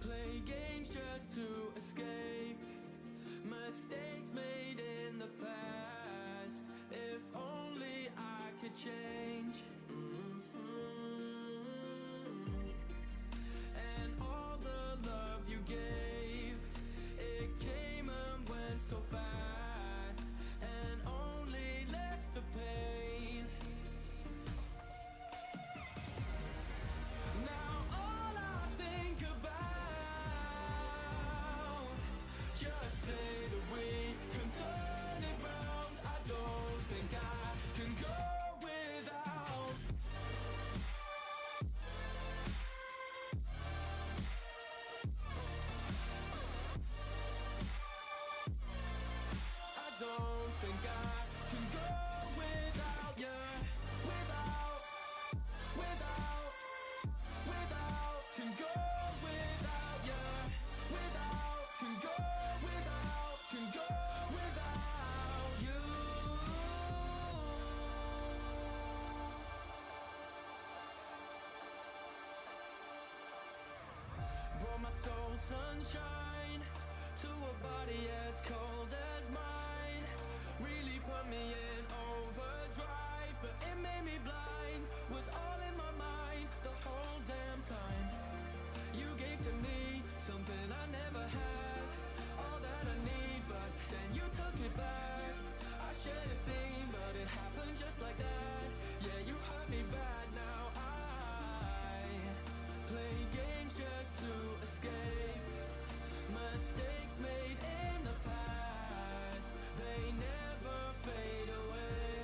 Play games just to escape mistakes made in the past. If only I could change. And all the love you gave, it came and went so fast, and only left the pain. Now all I think about, just say that we can turn it round. I don't think I can go without. I don't think I can go without you. Without, can go without you. Without, can go without you. Brought my soul sunshine to a body as cold as mine. Really put me in overdrive, but it made me blind. Was all in my mind the whole damn time. You gave to me something I never had, all that I need, but then you took it back. I should have seen, but it happened just like that. Yeah, you hurt me bad. Now I play games just to escape mistakes made in the past. They never fade away.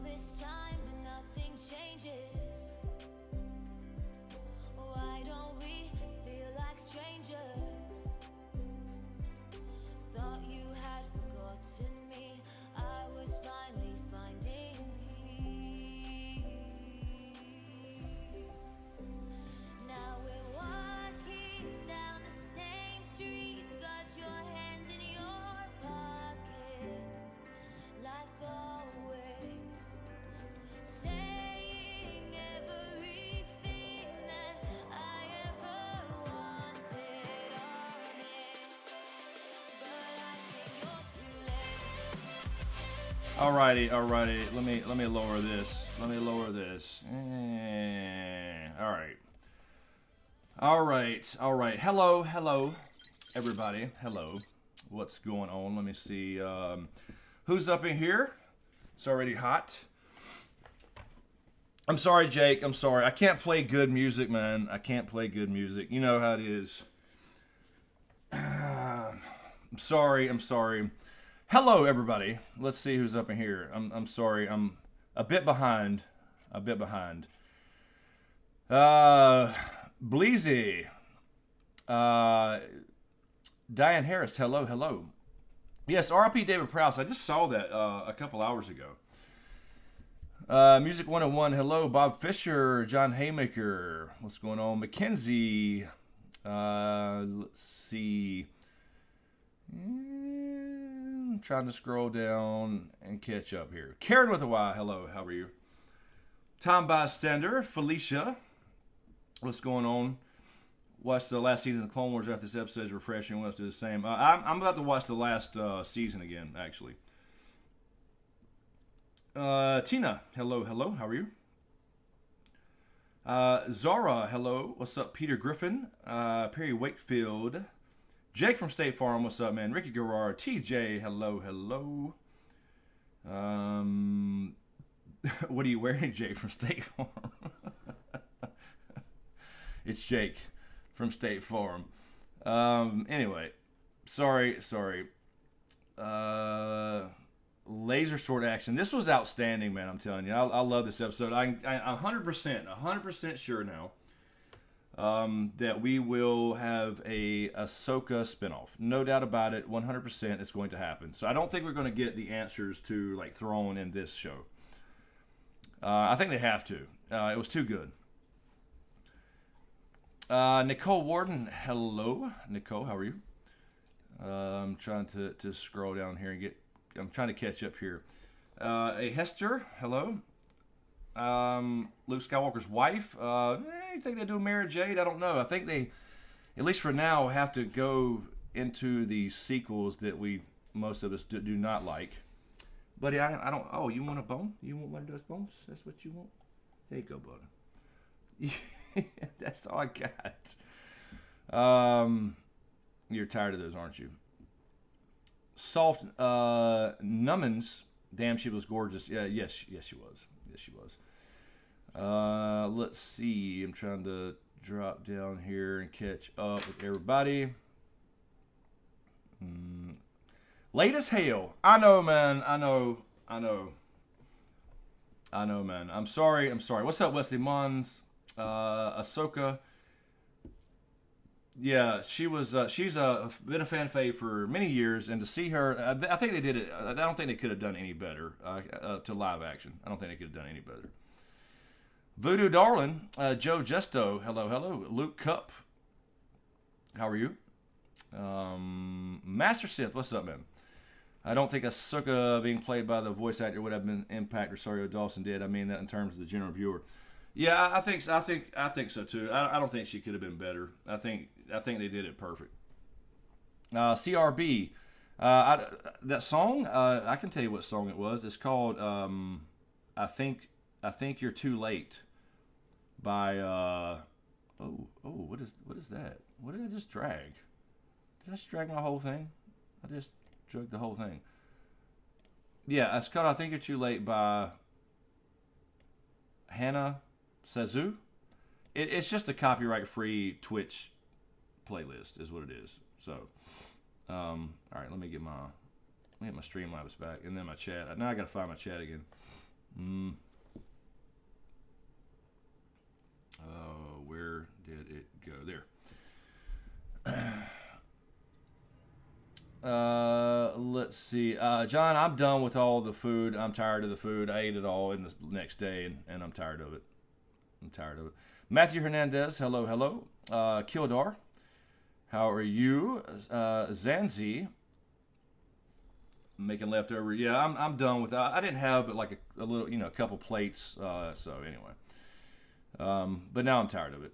this time, but nothing changes. Why don't we feel like strangers? Thought you had forgotten me. I was finally finding peace. Now we're walking down the same streets. Got your hands in your pockets, like always. Saying everything that I ever wanted, honest. But I think you're too late. Alrighty. Let me lower this. All right. Hello, everybody. Hello. What's going on? Let me see. Who's up in here? It's already hot. I'm sorry, Jake. I'm sorry. I can't play good music, man. I can't play good music. You know how it is. I'm sorry. Hello, everybody. Let's see who's up in here. I'm sorry. I'm a bit behind. Bleezy. Diane Harris. Hello. Yes, R.I.P. David Prowse. I just saw that a couple hours ago. Music 101. Hello, Bob Fisher, John Haymaker. What's going on? Mackenzie. Let's see. I'm trying to scroll down and catch up here. Karen with a Y. Hello, how are you? Tom Bystander. Felicia. What's going on? Watched the last season of Clone Wars after this episode is refreshing. Let's do the same. I'm about to watch the last season again, actually. Tina, hello. How are you? Zara, hello. What's up? Peter Griffin, Perry Wakefield, Jake from State Farm. What's up, man? Ricky Garrard, TJ, hello. What are you wearing, Jake from State Farm? It's Jake from State Farm. Anyway, sorry. Laser sword action. This was outstanding, man. I'm telling you. I love this episode. I'm 100% sure now that we will have a Ahsoka spinoff. No doubt about it. 100% it's going to happen. So I don't think we're going to get the answers to like Thrawn in this show. I think they have to. It was too good. Nicole Warden, hello. Nicole, how are you? I'm trying to scroll down here and I'm trying to catch up here. Hey, Hester, hello. Luke Skywalker's wife. You think they do Mara Jade? I don't know. I think they, at least for now, have to go into the sequels that most of us do not like. Buddy, I don't. Oh, you want a bone? You want one of those bones? That's what you want? There you go, buddy. That's all I got. You're tired of those, aren't you? Soft Nummins. Damn, she was gorgeous. Yeah, yes, she was. Let's see. I'm trying to drop down here and catch up with everybody. Late as hell. I know, man. I know, man. I'm sorry. What's up, Wesley Mons? Ahsoka. Yeah, she's been a fan fave for many years, and to see her, I think they did it. I don't think they could have done any better to live action. I don't think they could have done any better. Voodoo Darling, Joe Justo, hello. Luke Cup, how are you? Master Sith, what's up, man? I don't think Ahsoka being played by the voice actor would have been impact Rosario Dawson did. I mean that in terms of the general viewer. Yeah, I think so too. I don't think she could have been better. I think they did it perfect. CRB, that song. I can tell you what song it was. It's called I think You're Too Late by what is that? What did I just drag? Did I just drag my whole thing? I just dragged the whole thing. Yeah, it's called I Think You're Too Late by Hannah Sazu. It's just a copyright-free Twitch playlist, is what it is. So, all right, let me get my Streamlabs back, and then my chat. Now I gotta find my chat again. Where did it go? There. Let's see. John, I'm done with all the food. I'm tired of the food. I ate it all in the next day, and I'm tired of it. Matthew Hernandez, hello, hello. Kildar, how are you? Zanzi, making leftover. Yeah, I'm done with that. I didn't have but like a little, a couple plates. So anyway, but now I'm tired of it.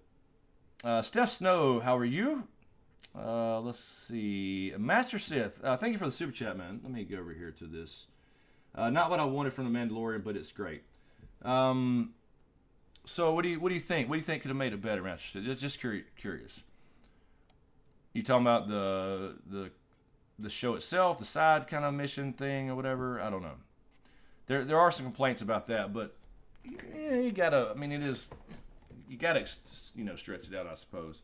Steph Snow, how are you? Let's see. Master Sith, thank you for the super chat, man. Let me go over here to this. Not what I wanted from the Mandalorian, but it's great. So what do you think? What do you think could have made it better, Master Sith? Just curious. You talking about the show itself, the side kind of mission thing or whatever? I don't know. There are some complaints about that, but yeah, you gotta. I mean, you gotta stretch it out, I suppose.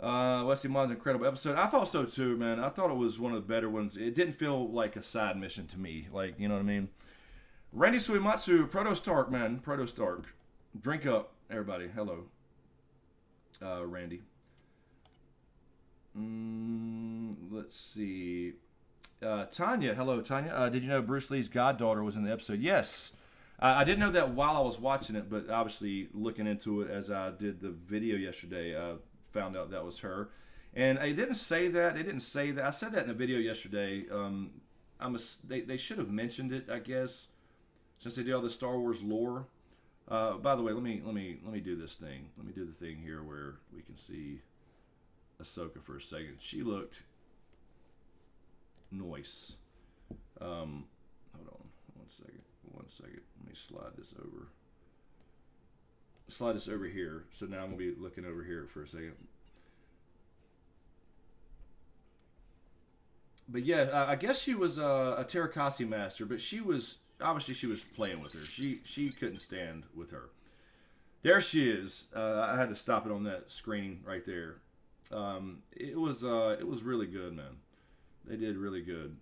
Wesley Mon's incredible episode. I thought so too, man. I thought it was one of the better ones. It didn't feel like a side mission to me. Like, you know what I mean? Randy Suimatsu, Proto Stark, man. Proto Stark. Drink up, everybody. Hello. Randy. Let's see. Tanya. Hello, Tanya. Did you know Bruce Lee's goddaughter was in the episode? Yes. I didn't know that while I was watching it, but obviously looking into it as I did the video yesterday, found out that was her. And I didn't say that. They didn't say that. I said that in the video yesterday. They should have mentioned it, I guess, since they did all the Star Wars lore. By the way, let me do this thing. Let me do the thing here where we can see Ahsoka for a second. She looked nice. Hold on, one second. Let me slide this over here. So now I'm gonna be looking over here for a second. But yeah, I guess she was a Terrakasi master, but she was playing with her. She couldn't stand with her. There she is. I had to stop it on that screen right there. It was really good, man. They did really good.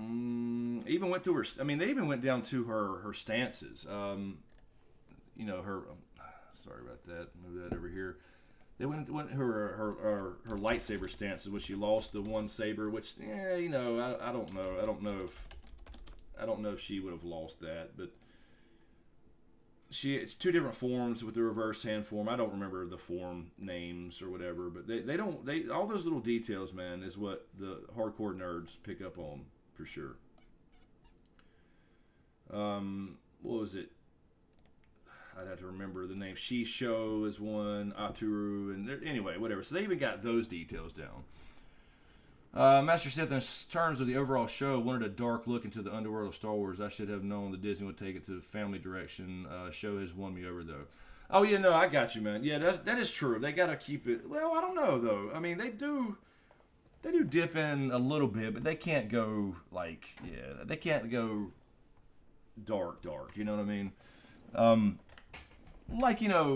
Even went through her. I mean, they even went down to her stances. Her. Sorry about that. Move that over here. They went her lightsaber stances when she lost the one saber, which I don't know. I don't know if she would have lost that, but it's two different forms with the reverse hand form. I don't remember the form names or whatever, but they all those little details, man, is what the hardcore nerds pick up on for sure. What was it? I'd have to remember the name. Shisho is one, Aturu, and anyway, whatever. So they even got those details down. Master Sith, in terms of the overall show, wanted a dark look into the underworld of Star Wars. I should have known that Disney would take it to the family direction. Show has won me over, though. Oh, yeah, no, I got you, man. Yeah, that is true. They got to keep it. Well, I don't know, though. I mean, they do dip in a little bit, but they can't go, they can't go dark. You know what I mean?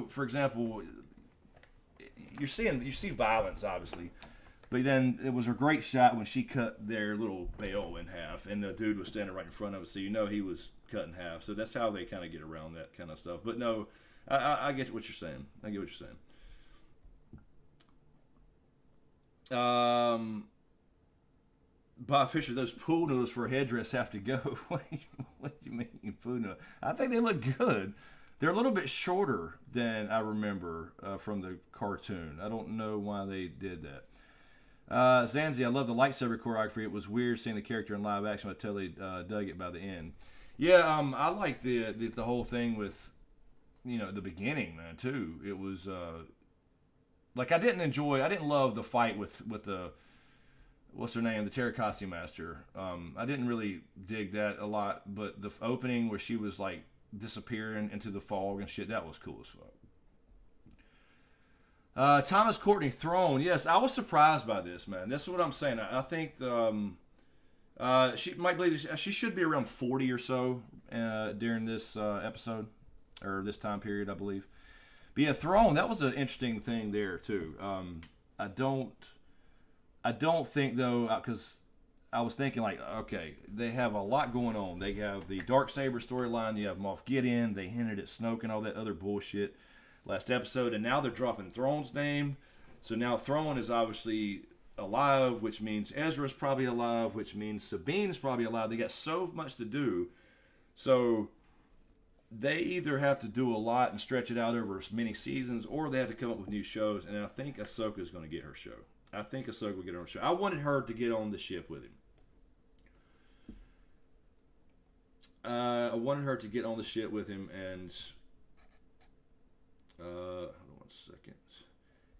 For example, you see violence, obviously. But then it was a great shot when she cut their little bail in half, and the dude was standing right in front of it, so he was cut in half. So that's how they kind of get around that kind of stuff. But no, I get what you're saying. Bob Fisher, those pool noodles for a headdress have to go. What do you mean, pool noodles? I think they look good. They're a little bit shorter than I remember from the cartoon. I don't know why they did that. Zanzi, I love the lightsaber choreography. It was weird seeing the character in live action. I totally dug it by the end. Yeah, I like the whole thing with, the beginning, man, too. It was, I didn't love the fight with the, what's her name, the Terrakasi Master. I didn't really dig that a lot, but the opening where she was, disappearing into the fog and shit, that was cool as fuck. Thomas Courtney, Thrawn. Yes, I was surprised by this, man. That's what I'm saying. I think she should be around 40 or so during this episode, or this time period, I believe. But yeah, Thrawn, that was an interesting thing there too. I don't think though, because I was thinking like, okay, they have a lot going on. They have the Darksaber storyline. You have Moff Gideon. They hinted at Snoke and all that other bullshit last episode, and now they're dropping Thrawn's name. So now Thrawn is obviously alive, which means Ezra's probably alive, which means Sabine's probably alive. They got so much to do. So they either have to do a lot and stretch it out over many seasons, or they have to come up with new shows. And I think Ahsoka's going to get her show. I think Ahsoka will get her show. I wanted her to get on the ship with him. I wanted her to get on the ship with him, and hold on 1 second,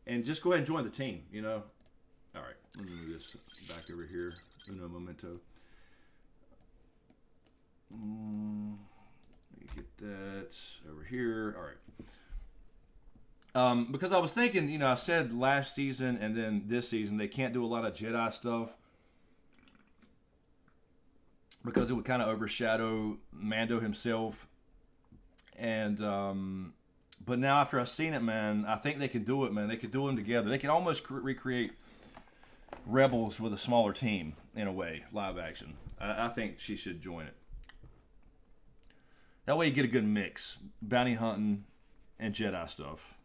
and just go ahead and join the team. You know. All right, let me move this back over here. Uno momento. Let me get that over here. All right. Because I was thinking, you know, I said last season and then this season they can't do a lot of Jedi stuff because it would kind of overshadow Mando himself. And but now after I've seen it, man, I think they can do it, man. They could do them together. They can almost recreate Rebels with a smaller team in a way, live action. I think she should join it. That way you get a good mix, bounty hunting and Jedi stuff.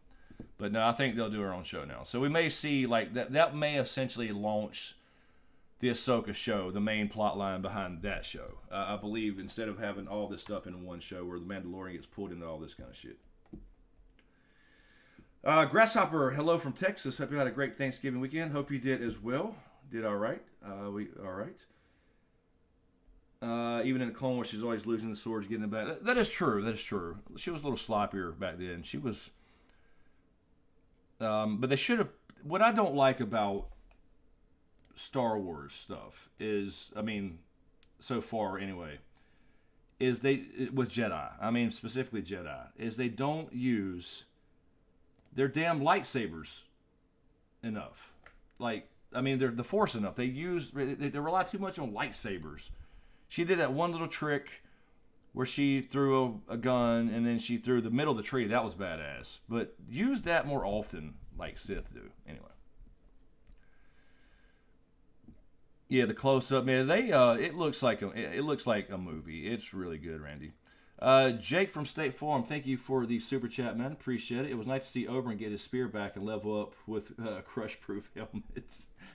But no, I think they'll do her own show now. So we may see like that. That may essentially launch the Ahsoka show, the main plot line behind that show. I believe instead of having all this stuff in one show where the Mandalorian gets pulled into all this kind of shit. Grasshopper, hello from Texas. Hope you had a great Thanksgiving weekend. Hope you did as well. Did all right. All right. Even in the Clone Wars, she's always losing the swords, getting it back. That is true. That is true. She was a little sloppier back then. She was. But they should have. What I don't like about Star Wars stuff is, I mean, so far anyway, is with Jedi. I mean, specifically Jedi, is they don't use their damn lightsabers enough. Like, I mean, they're the Force enough. They rely too much on lightsabers. She did that one little trick where she threw a gun and then she threw the middle of the tree. That was badass. But use that more often, like Sith do. Anyway. Yeah, the close up, man. It looks like a movie. It's really good, Randy. Jake from State Farm, thank you for the super chat, man. Appreciate it. It was nice to see Oberyn get his spear back and level up with a crush-proof helmet.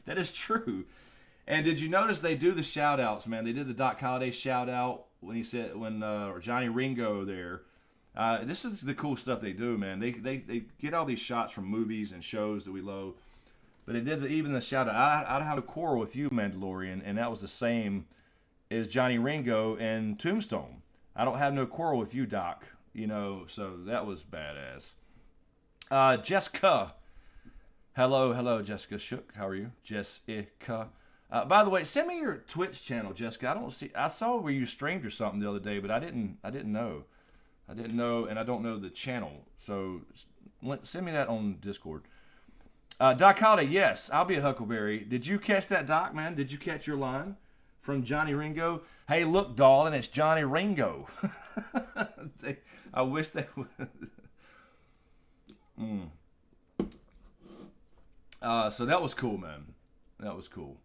That is true. And did you notice they do the shout-outs, man? They did the Doc Holliday shout-out when he said, or Johnny Ringo there. This is the cool stuff they do, man. They get all these shots from movies and shows that we love. But they did even the shout-out. I had a quarrel with you, Mandalorian, and that was the same as Johnny Ringo and Tombstone. I don't have no quarrel with you, Doc. You know, so that was badass. Jessica. Hello, Jessica Shook. How are you? Jessica. By the way, send me your Twitch channel, Jessica. I saw where you streamed or something the other day, but I didn't know. And I don't know the channel. So send me that on Discord. Doc Holliday, yes, I'll be a Huckleberry. Did you catch that, Doc, man? Did you catch your line from Johnny Ringo? Hey, look, darling, it's Johnny Ringo. I wish they would. So that was cool, man. That was cool.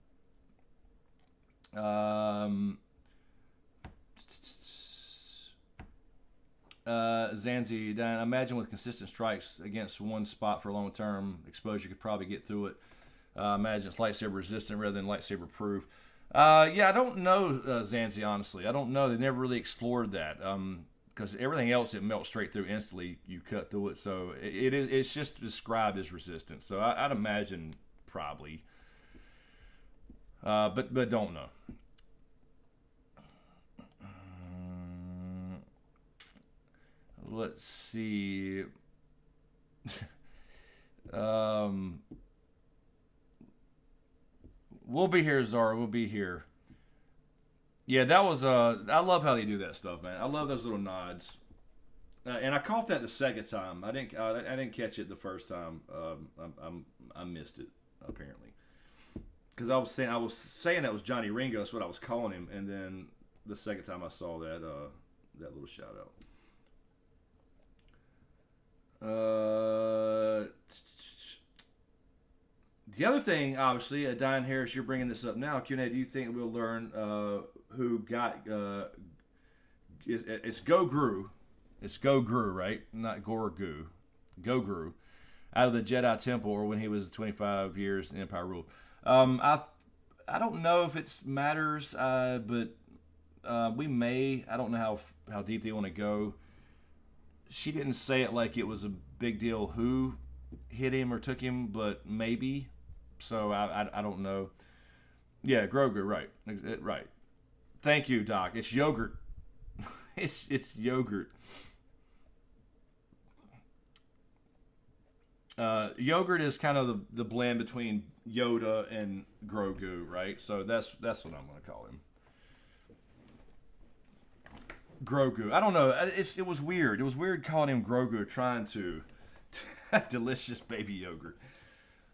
Zanzi, Dan, I imagine with consistent strikes against one spot for long-term exposure, you could probably get through it. Imagine it's lightsaber resistant rather than lightsaber proof. Yeah, I don't know, Zanzi, honestly. I don't know. They never really explored that. Because everything else, it melts straight through instantly. You cut through it. So it's just described as resistant. So I'd imagine probably. But don't know. Let's see. We'll be here, Zara. We'll be here. Yeah, that was. I love how they do that stuff, man. I love those little nods. And I caught that the second time. I didn't catch it the first time. I missed it apparently. Because I was saying that was Johnny Ringo. That's what I was calling him. And then the second time I saw that little shout out. The other thing, obviously, Diane Harris, you're bringing this up now. Q&A, do you think we'll learn who got... it's Grogu. It's Grogu, right? Not Grogu. Grogu. Out of the Jedi Temple, or when he was 25 years in Empire rule. I don't know if it matters, but we may. I don't know how deep they want to go. She didn't say it like it was a big deal who hit him or took him, but maybe. So I don't know. Yeah, Grogu, right. Right. Thank you, Doc. It's yogurt. it's yogurt. Yogurt is kind of the blend between Yoda and Grogu, right? So that's what I'm going to call him. Grogu. I don't know. It was weird. It was weird calling him Grogu, trying to delicious baby yogurt.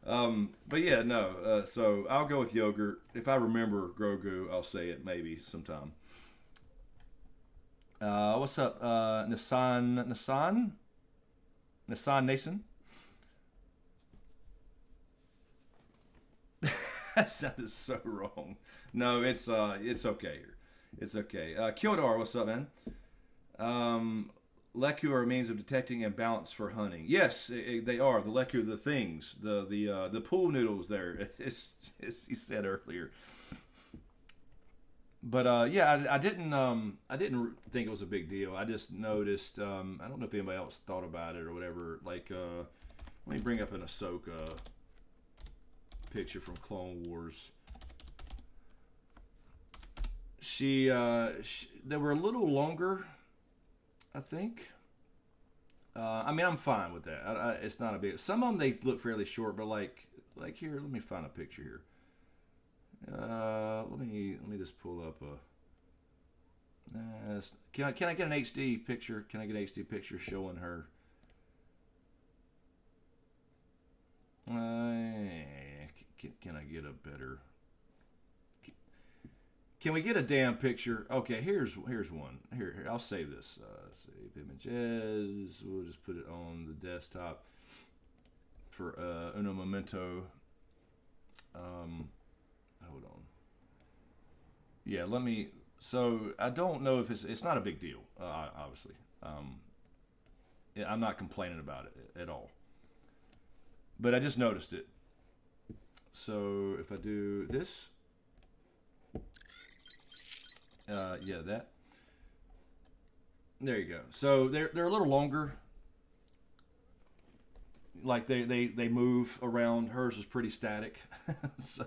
But yeah, no. So I'll go with yogurt. If I remember Grogu, I'll say it maybe sometime. What's up, Nissan Nason? That sounded so wrong. No, it's okay here. It's okay. Kildar, what's up, man? Leku are a means of detecting imbalance for hunting. Yes, they are. The Leku, the things, the pool noodles there, as you said earlier. But yeah, I didn't think it was a big deal. I just noticed. I don't know if anybody else thought about it or whatever. Like, let me bring up an Ahsoka picture from Clone Wars. They were a little longer, I think. I mean, I'm fine with that. It's not a big. Some of them they look fairly short, but like here, let me find a picture here. Let me just pull up a. Can I get an HD picture? Can I get an HD picture showing her? Can I get a better? Can we get a damn picture? Okay, here's one. Here, I'll save this. Save images. We'll just put it on the desktop for uno momento. Hold on. Yeah, let me. So I don't know if it's not a big deal. Obviously, yeah, I'm not complaining about it at all. But I just noticed it. So if I do this. Yeah, that. There you go. So they're a little longer. Like they move around. Hers is pretty static. So,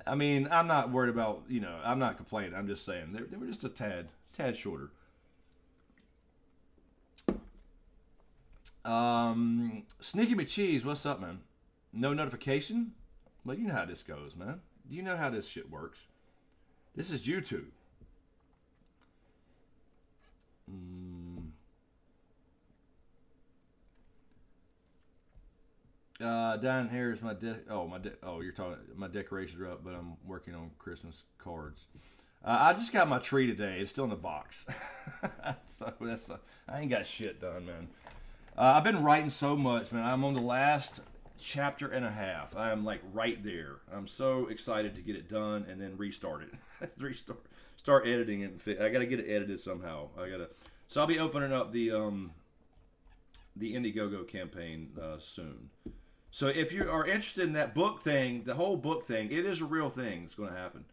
I mean, I'm not worried about, I'm not complaining. I'm just saying they were just a tad shorter. Sneaky McCheese, what's up, man? No notification? Well, you know how this goes, man. You know how this shit works. This is YouTube. Diane Harris, you're talking. My decorations are up, but I'm working on Christmas cards. I just got my tree today. It's still in the box, so I ain't got shit done, man. I've been writing so much, man. I'm on the last chapter and a half. I am like right there. I'm so excited to get it done and then restart it. Start editing it. I gotta get it edited somehow. So I'll be opening up the Indiegogo campaign soon. So if you are interested in that book thing, the whole book thing, it is a real thing. It's going to happen.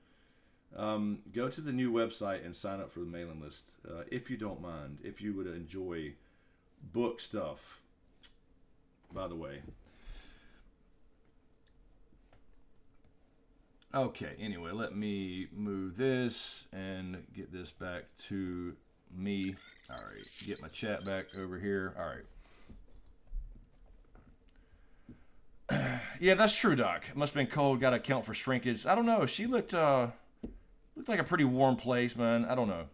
Go to the new website and sign up for the mailing list, if you don't mind. If you would enjoy book stuff, by the way. Okay, anyway, let me move this and get this back to me. All right, get my chat back over here. All right. Yeah, that's true, Doc. It must have been cold. Got to account for shrinkage. I don't know. She looked like a pretty warm place, man. I don't know.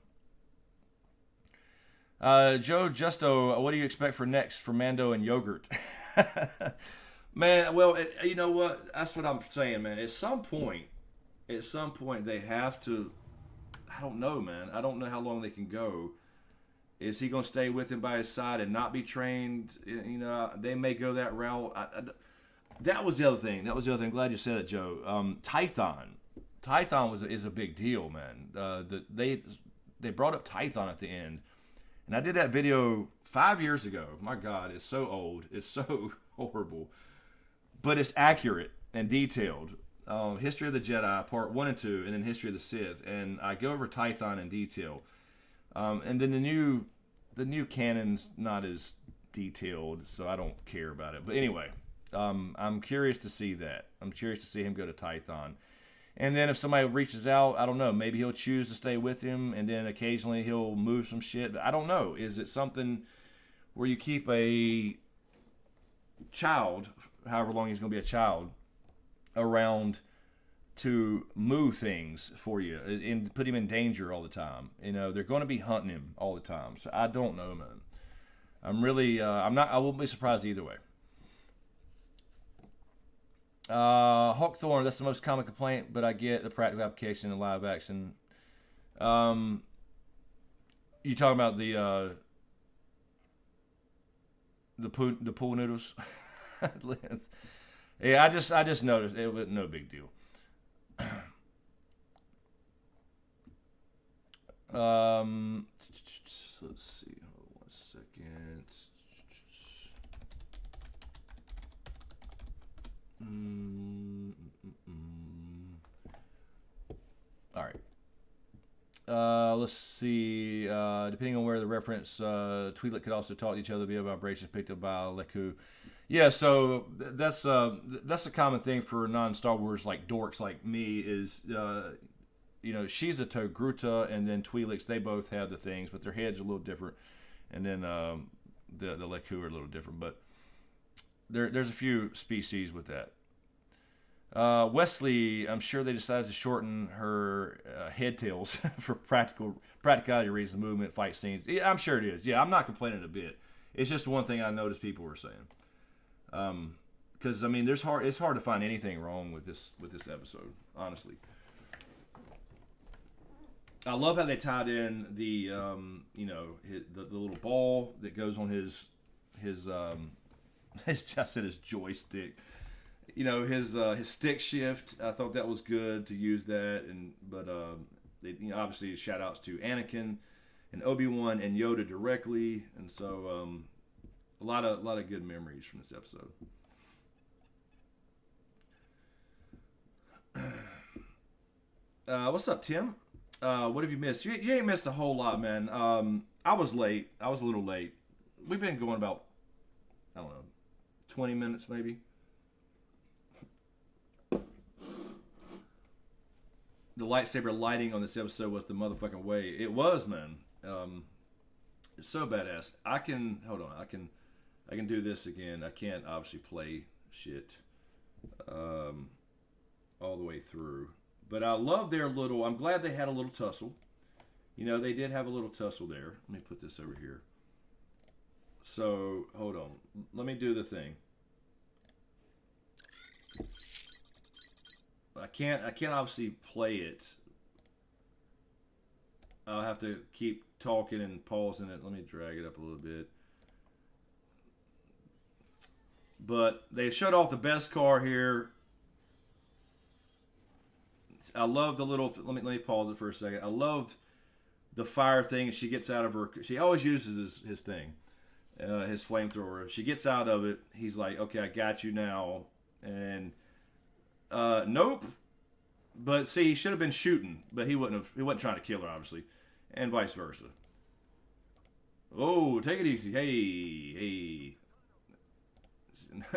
Joe Justo, what do you expect for next for Mando and yogurt? Man, well, you know what? That's what I'm saying, man. At some point, they have to. I don't know, man. I don't know how long they can go. Is he going to stay with him by his side and not be trained? You know, they may go that route. That was the other thing. I'm glad you said it, Joe. Tython. Tython is a big deal, man. They brought up Tython at the end, and I did that video 5 years ago. My God, it's so old. It's so horrible, but it's accurate and detailed. History of the Jedi, part 1 and 2, and then History of the Sith, and I go over Tython in detail. And then the new canon's not as detailed, so I don't care about it. But anyway, I'm curious to see that. I'm curious to see him go to Tython. And then if somebody reaches out, I don't know, maybe he'll choose to stay with him, and then occasionally he'll move some shit. I don't know. Is it something where you keep a child, however long he's going to be a child, around to move things for you and put him in danger all the time? You know, they're going to be hunting him all the time. So I don't know, man. I won't be surprised either way. Hawkthorne, that's the most common complaint, but I get the practical application in live action. You talking about the pool noodles? Yeah, I just noticed it was no big deal. Let's see. Hold on 1 second. All right. Let's see. Depending on where the reference, Twi'lek could also talk to each other via vibrations picked up by Leku. Yeah, so that's a common thing for non-Star Wars like dorks like me is, she's a Togruta, and then Twi'leks, they both have the things, but their heads are a little different, and then the Leku are a little different, but there's a few species with that. Wesley, I'm sure they decided to shorten her head tails for practicality reasons, movement, fight scenes. Yeah, I'm sure it is. Yeah, I'm not complaining a bit. It's just one thing I noticed people were saying. Because I mean, it's hard to find anything wrong with this episode, honestly. I love how they tied in the little ball that goes on his joystick. His stick shift. I thought that was good to use that, but obviously shout outs to Anakin and Obi-Wan and Yoda directly, and so a lot of good memories from this episode. What's up, Tim? What have you missed? You ain't missed a whole lot, man. I was late. I was a little late. We've been going about, I don't know, 20 minutes maybe. The lightsaber lighting on this episode was the motherfucking way. It was, man. It's so badass. I can do this again. I can't obviously play shit all the way through. But I love I'm glad they had a little tussle. They did have a little tussle there. Let me put this over here. So, hold on. Let me do the thing. I can't obviously play it. I'll have to keep talking and pausing it. Let me drag it up a little bit. But they showed off the best car here. I love the little. Let me pause it for a second. I loved the fire thing. She gets out of her. She always uses his thing, his flamethrower. She gets out of it. He's like, "Okay, I got you now." And nope. But see, he should have been shooting, but he wouldn't have. He wasn't trying to kill her, obviously, and vice versa. Oh, take it easy. Hey.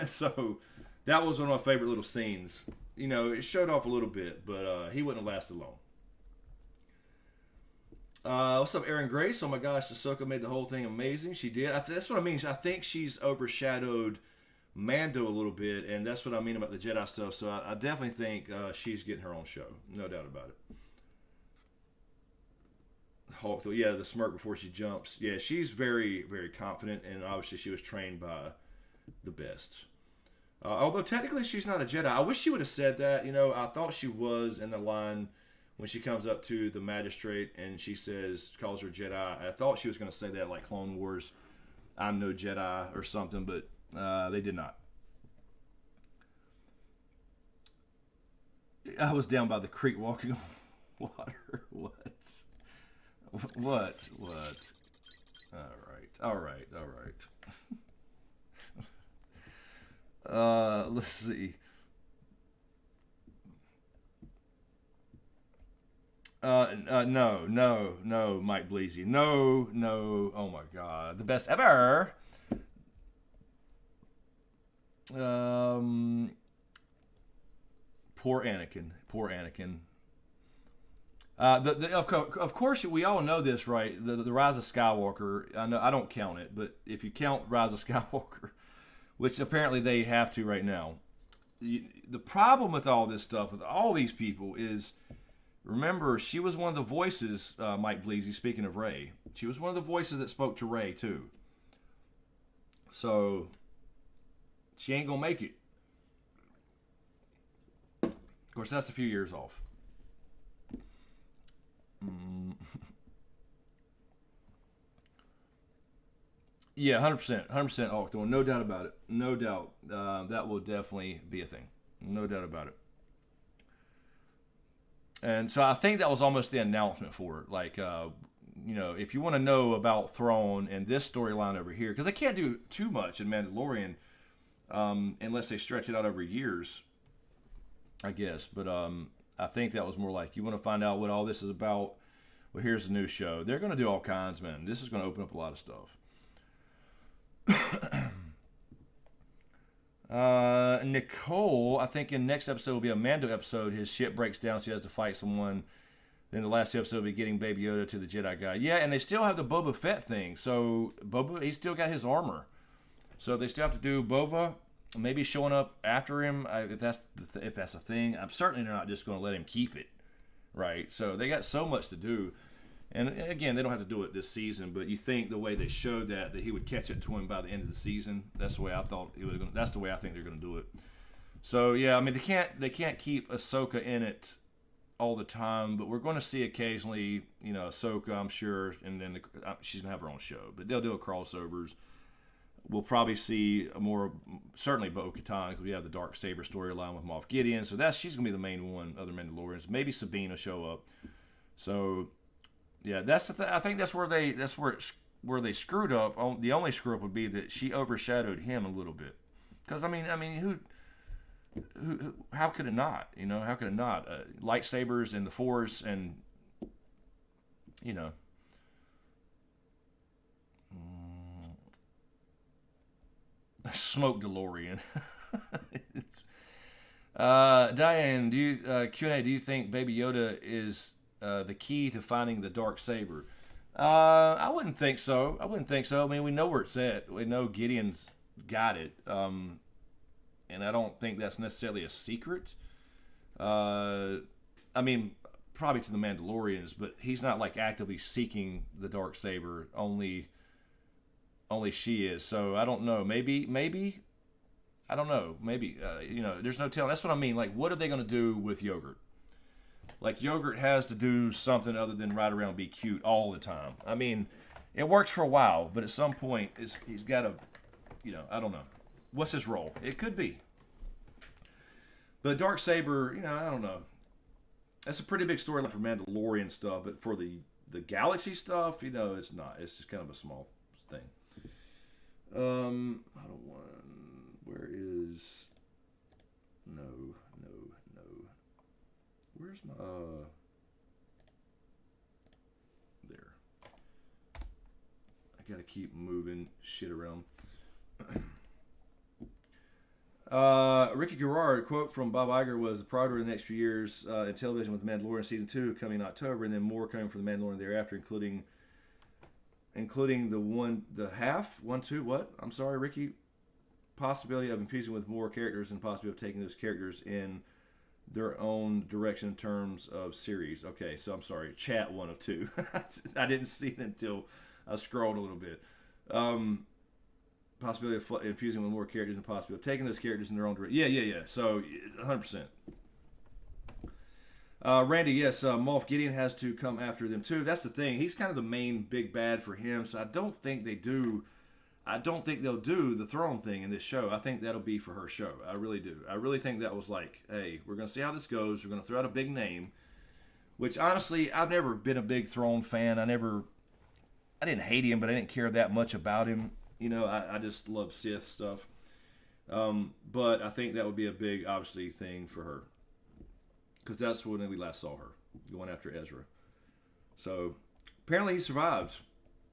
So that was one of my favorite little scenes. It showed off a little bit, but he wouldn't have lasted long. What's up, Aaron Grace? Oh my gosh, Ahsoka made the whole thing amazing. She did. That's what I mean. I think she's overshadowed Mando a little bit, and that's what I mean about the Jedi stuff. So I definitely think she's getting her own show. No doubt about it. Hawk, though, yeah, the smirk before she jumps. Yeah, she's very, very confident, and obviously she was trained by the best. Although technically she's not a Jedi. I wish she would have said that. I thought she was in the line when she comes up to the magistrate and she calls her Jedi. I thought she was going to say that like Clone Wars, I'm no Jedi or something, but they did not. I was down by the creek walking on water. What? What? All right. Let's see. No, Mike Bleasy. No. Oh my God, the best ever. Poor Anakin. Of course, we all know this, right? The Rise of Skywalker. I know I don't count it, but if you count Rise of Skywalker, which apparently they have to right now, the problem with all this stuff, with all these people, is remember she was one of the voices. Mike Bleasy, speaking of Rey, she was one of the voices that spoke to Rey too. So she ain't gonna make it. Of course, that's a few years off. Yeah, 100%, Octo, no doubt about it. No doubt, that will definitely be a thing. No doubt about it. And so I think that was almost the announcement for it. Like, if you want to know about Thrawn and this storyline over here, because they can't do too much in Mandalorian unless they stretch it out over years, I guess. But I think that was more like, you want to find out what all this is about? Well, here's a new show. They're going to do all kinds, man. This is going to open up a lot of stuff. Nicole, I think in next episode will be a Mando episode. His ship breaks down, so he has to fight someone. Then the last episode will be getting Baby Yoda to the Jedi guy. Yeah, and they still have the Boba Fett thing. So Boba, he's still got his armor. So they still have to do Boba, maybe showing up after him. If that's a thing, I'm certainly not just going to let him keep it, right? So they got so much to do. And again, they don't have to do it this season, but you think the way they showed that he would catch it to him by the end of the season. That's the way I thought he was going. That's the way I think they're going to do it. So yeah, I mean they can't keep Ahsoka in it all the time, but we're going to see occasionally, Ahsoka, I'm sure, and then she's going to have her own show, but they'll do a crossovers. We'll probably see certainly Bo-Katan, because we have the Dark Saber storyline with Moff Gideon, so she's going to be the main one. Other Mandalorians, maybe Sabine will show up. So. Yeah, that's the I think that's where they screwed up. The only screw up would be that she overshadowed him a little bit. Because I mean, who? How could it not? How could it not? Lightsabers and the Force, and smoke DeLorean. Diane, Q&A? Do you think Baby Yoda is the key to finding the dark saber? I wouldn't think so. I mean, we know where it's at. We know Gideon's got it, and I don't think that's necessarily a secret. I mean, probably to the Mandalorians, but he's not like actively seeking the dark saber. Only she is. So I don't know. Maybe. I don't know. Maybe. There's no telling. That's what I mean. Like, what are they going to do with Yogurt? Like, Yogurt has to do something other than ride around and be cute all the time. I mean, it works for a while, but at some point, he's got to, I don't know. What's his role? It could be. But Darksaber, I don't know. That's a pretty big storyline for Mandalorian stuff, but for the galaxy stuff, it's not. It's just kind of a small thing. I don't want. Where is? No. Where's my? There. I gotta keep moving shit around. Ricky Garrard, quote from Bob Iger was, the priority of the next few years in television with Mandalorian Season 2 coming in October, and then more coming for the Mandalorian thereafter, including what? I'm sorry, Ricky. Possibility of infusing with more characters and possibility of taking those characters in their own direction in terms of series. Okay, so I'm sorry. Chat 1 of 2. I didn't see it until I scrolled a little bit. Possibility of infusing with more characters and possibility of taking those characters in their own direction. Yeah. So 100%. Randy, yes, Moff Gideon has to come after them too. That's the thing. He's kind of the main big bad for him, so I don't think they do. I don't think they'll do the Thrawn thing in this show. I think that'll be for her show. I really do. I really think that was like, hey, we're going to see how this goes. We're going to throw out a big name, which honestly, I've never been a big Thrawn fan. I didn't hate him, but I didn't care that much about him. You know, I just love Sith stuff. But I think that would be a big, obviously, thing for her. Because that's when we last saw her, going after Ezra. So, apparently he survives.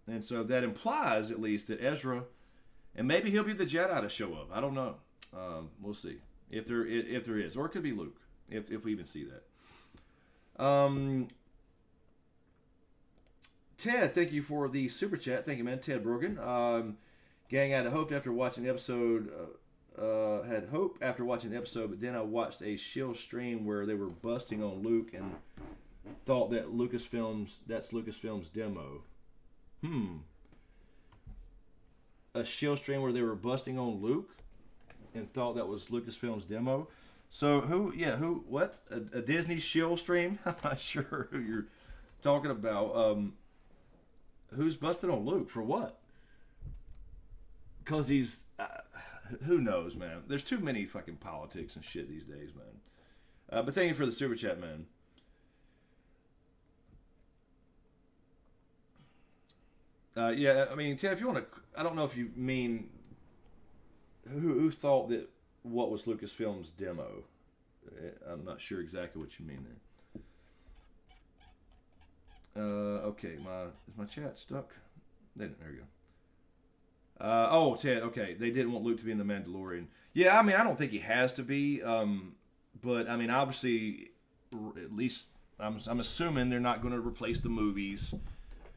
And so that implies, at least, that Ezra, and maybe he'll be the Jedi to show up. I don't know. We'll see. If there is. Or it could be Luke, if we even see that. Ted, thank you for the super chat. Thank you, man. Ted Brogan. Gang, I had hope after watching the episode, but then I watched a shill stream where they were busting on Luke and thought that that's Lucasfilm's demo. A shill stream where they were busting on Luke and thought that was Lucasfilm's demo. So what? A Disney shill stream? I'm not sure who you're talking about. Who's busting on Luke for what? Because he's, who knows, man. There's too many fucking politics and shit these days, man. But thank you for the super chat, man. Yeah, I mean, Ted, if you want to, I don't know if you mean who thought that what was Lucasfilm's demo. I'm not sure exactly what you mean there. Okay, is my chat stuck? There we go. Ted, okay, they didn't want Luke to be in the Mandalorian. Yeah, I mean, I don't think he has to be, but I mean, obviously, at least I'm assuming they're not going to replace the movies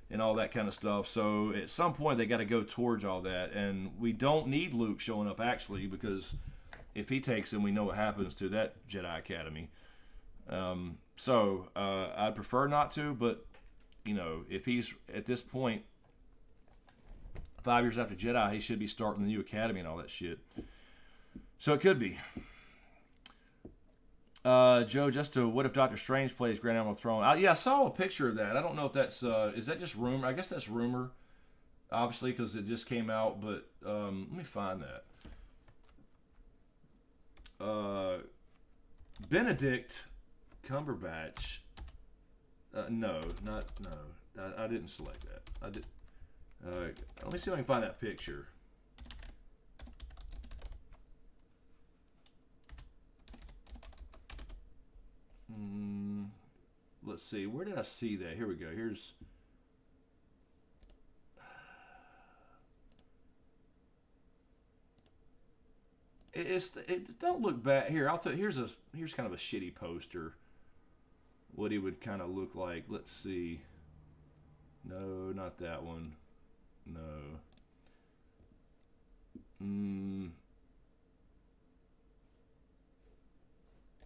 and all that kind of stuff. So at some point they got to go towards all that, and we don't need Luke showing up actually, because if he takes him, we know what happens to that Jedi Academy. So I'd prefer not to, but you know, if he's at this point 5 years after Jedi, he should be starting the new academy and all that shit. So it could be. Joe, what if Doctor Strange plays Grand Admiral Thrawn? Yeah, I saw a picture of that. I don't know if that's, is that just rumor? I guess that's rumor, obviously, because it just came out, but let me find that. Benedict Cumberbatch. No. I didn't select that. I did. Let me see if I can find that picture. Let's see. Where did I see that? Here we go. Here's. It don't look bad. Here, here's kind of a shitty poster. What he would kind of look like. Let's see. No, not that one. No.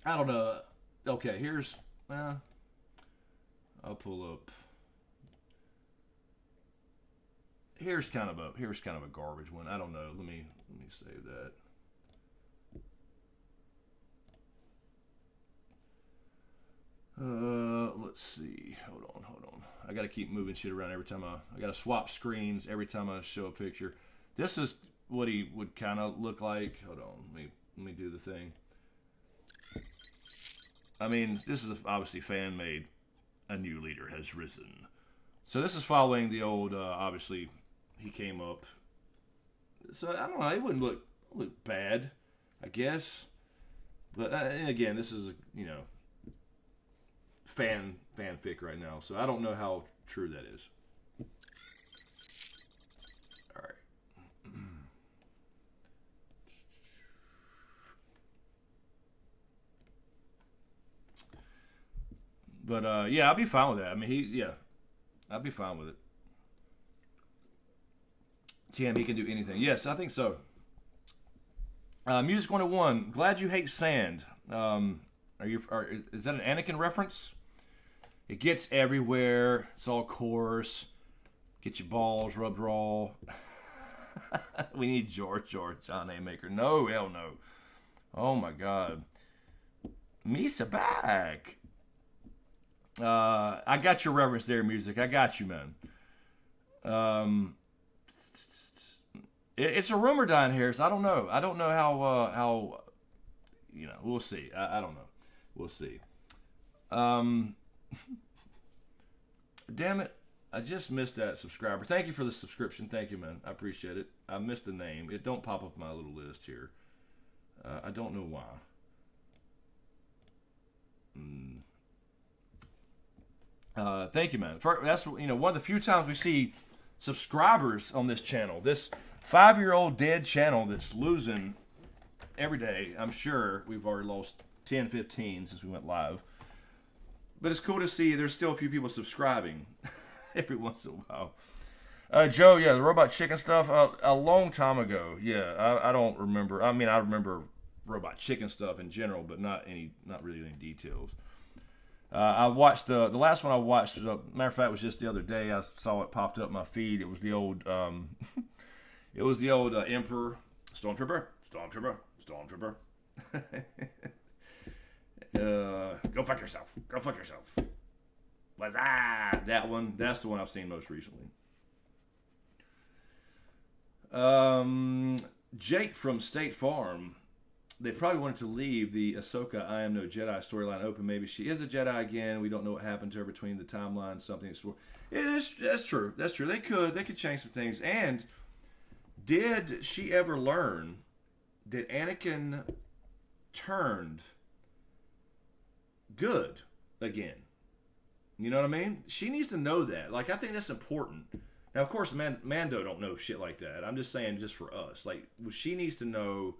I don't know. Okay, here's. I'll pull up. Here's kind of a garbage one. I don't know. Let me save that. Let's see. Hold on. I got to keep moving shit around every time I got to swap screens every time I show a picture. This is what he would kind of look like. Hold on. Let me do the thing. I mean, this is obviously fan-made. A new leader has risen. So this is following the old, obviously, he came up. So, I don't know, it wouldn't look bad, I guess. But, again, this is, fanfic right now. So I don't know how true that is. All right. But, yeah, I'll be fine with that. I mean, I'll be fine with it. TM, he can do anything. Yes, I think so. Music 101, glad you hate sand. Is that an Anakin reference? It gets everywhere. It's all coarse. Get your balls rubbed raw. We need George, John A. Maker. No, hell no. Oh, my God. Misa back. I got your reference there, music. I got you, man. It's a rumor down here, so I don't know. I don't know how we'll see. I don't know. We'll see. Damn it. I just missed that subscriber. Thank you for the subscription. Thank you, man. I appreciate it. I missed the name. It don't pop up my little list here. I don't know why. Thank you, man. That's one of the few times we see subscribers on this channel. This 5-year-old dead channel that's losing every day. I'm sure we've already lost 10, 15 since we went live. But it's cool to see there's still a few people subscribing every once in a while. Joe, yeah, the robot chicken stuff, a long time ago. Yeah, I don't remember. I mean, I remember robot chicken stuff in general, but not really any details. I watched the last one I watched. Matter of fact, was just the other day. I saw it popped up in my feed. It was the old, Emperor, Stormtrooper. Go fuck yourself. That one. That's the one I've seen most recently. Jake from State Farm. They probably wanted to leave the Ahsoka I Am No Jedi storyline open. Maybe she is a Jedi again. We don't know what happened to her between the timelines. Something explore. That's true. That's true. They could change some things. And did she ever learn that Anakin turned good again? You know what I mean? She needs to know that. Like, I think that's important. Now, of course, Mando don't know shit like that. I'm just saying, just for us. Like, she needs to know.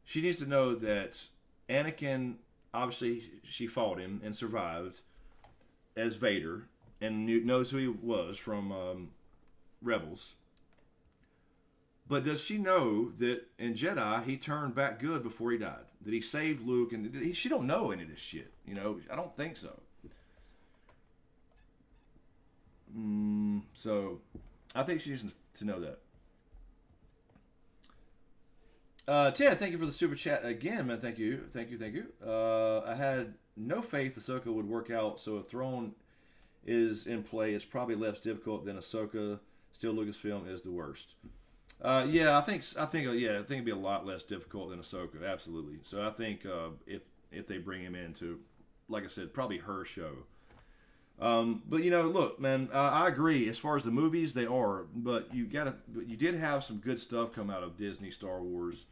She needs to know that Anakin, obviously, she fought him and survived as Vader and knows who he was from Rebels. But does she know that in Jedi, he turned back good before he died? That he saved Luke? And she don't know any of this shit. You know, I don't think so. So, I think she needs to know that. Ted, thank you for the super chat again, man. Thank you. I had no faith Ahsoka would work out, so if Thrawn is in play, it's probably less difficult than Ahsoka. Still, Lucasfilm is the worst. I think it'd be a lot less difficult than Ahsoka, absolutely. So I think if they bring him into, like I said, probably her show. But look, man, I agree. As far as the movies, they are, but you did have some good stuff come out of Disney Star Wars.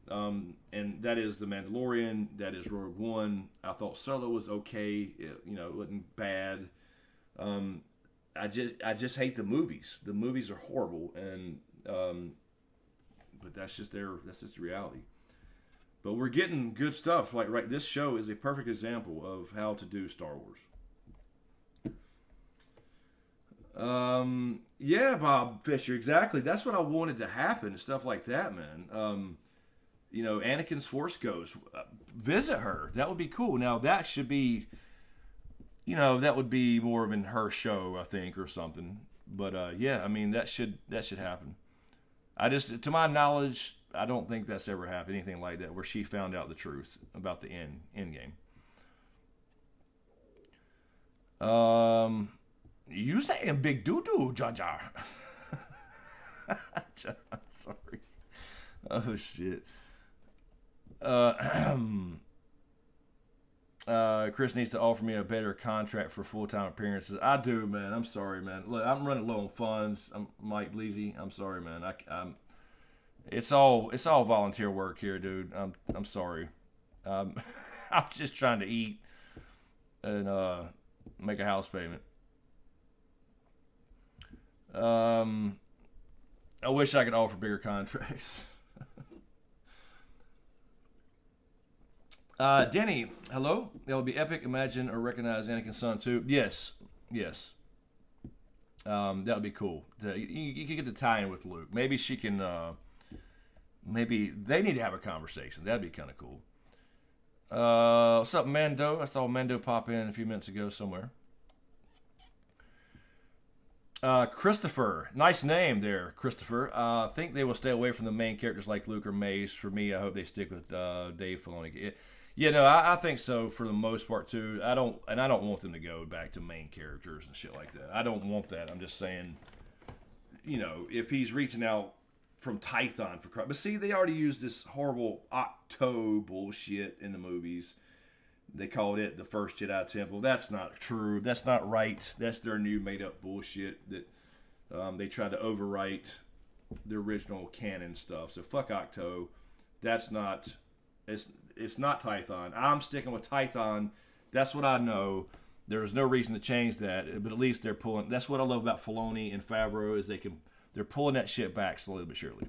And that is The Mandalorian, that is Rogue One. I thought Solo was okay. It wasn't bad. I just hate the movies. The movies are horrible, and but that's just the reality. But we're getting good stuff. Like this show is a perfect example of how to do Star Wars. Yeah, Bob Fisher, exactly. That's what I wanted to happen and stuff like that, man. Anakin's Force Ghost, visit her. That would be cool. Now that should be, that would be more of in her show, I think, or something. But yeah, I mean that should happen. To my knowledge, I don't think that's ever happened, anything like that, where she found out the truth about the end game. You saying big doo-doo, Jar Jar. Sorry. Oh, shit. Chris needs to offer me a better contract for full-time appearances. I do, man. I'm sorry, man. Look, I'm running low on funds. I'm Mike Bleasy. I'm sorry, man. It's all volunteer work here, dude. I'm sorry. I'm just trying to eat and make a house payment. I wish I could offer bigger contracts. Denny, hello. That would be epic. Imagine or recognize Anakin's son too. Yes. That would be cool. You could get the tie-in with Luke. Maybe she can. Maybe they need to have a conversation. That'd be kind of cool. What's up, Mando? I saw Mando pop in a few minutes ago somewhere. Christopher, nice name there, Christopher. I think they will stay away from the main characters like Luke or Mace. For me, I hope they stick with Dave Filoni. I think so for the most part too. I don't want them to go back to main characters and shit like that. I don't want that. I'm just saying, if he's reaching out from Tython for Christ. But see, they already used this horrible Octo bullshit in the movies. They called it the first Jedi Temple. That's not true. That's not right. That's their new made up bullshit that they tried to overwrite the original canon stuff. So fuck Octo. That's not. It's not Tython. I'm sticking with Tython. That's what I know. There's no reason to change that. But at least they're pulling. That's what I love about Filoni and Favreau is they're pulling that shit back slowly but surely.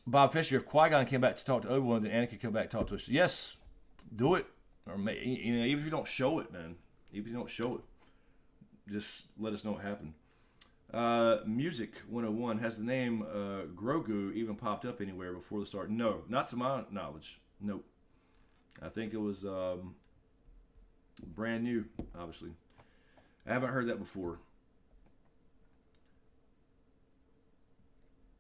Bob Fisher, if Qui-Gon came back to talk to Obi-Wan, then Anakin come back to talk to us. Yes, do it. Or even if you don't show it, man. Even if you don't show it, just let us know what happened. Music 101 has the name Grogu even popped up anywhere before the start? No, not to my knowledge. Nope. I think it was brand new. Obviously, I haven't heard that before.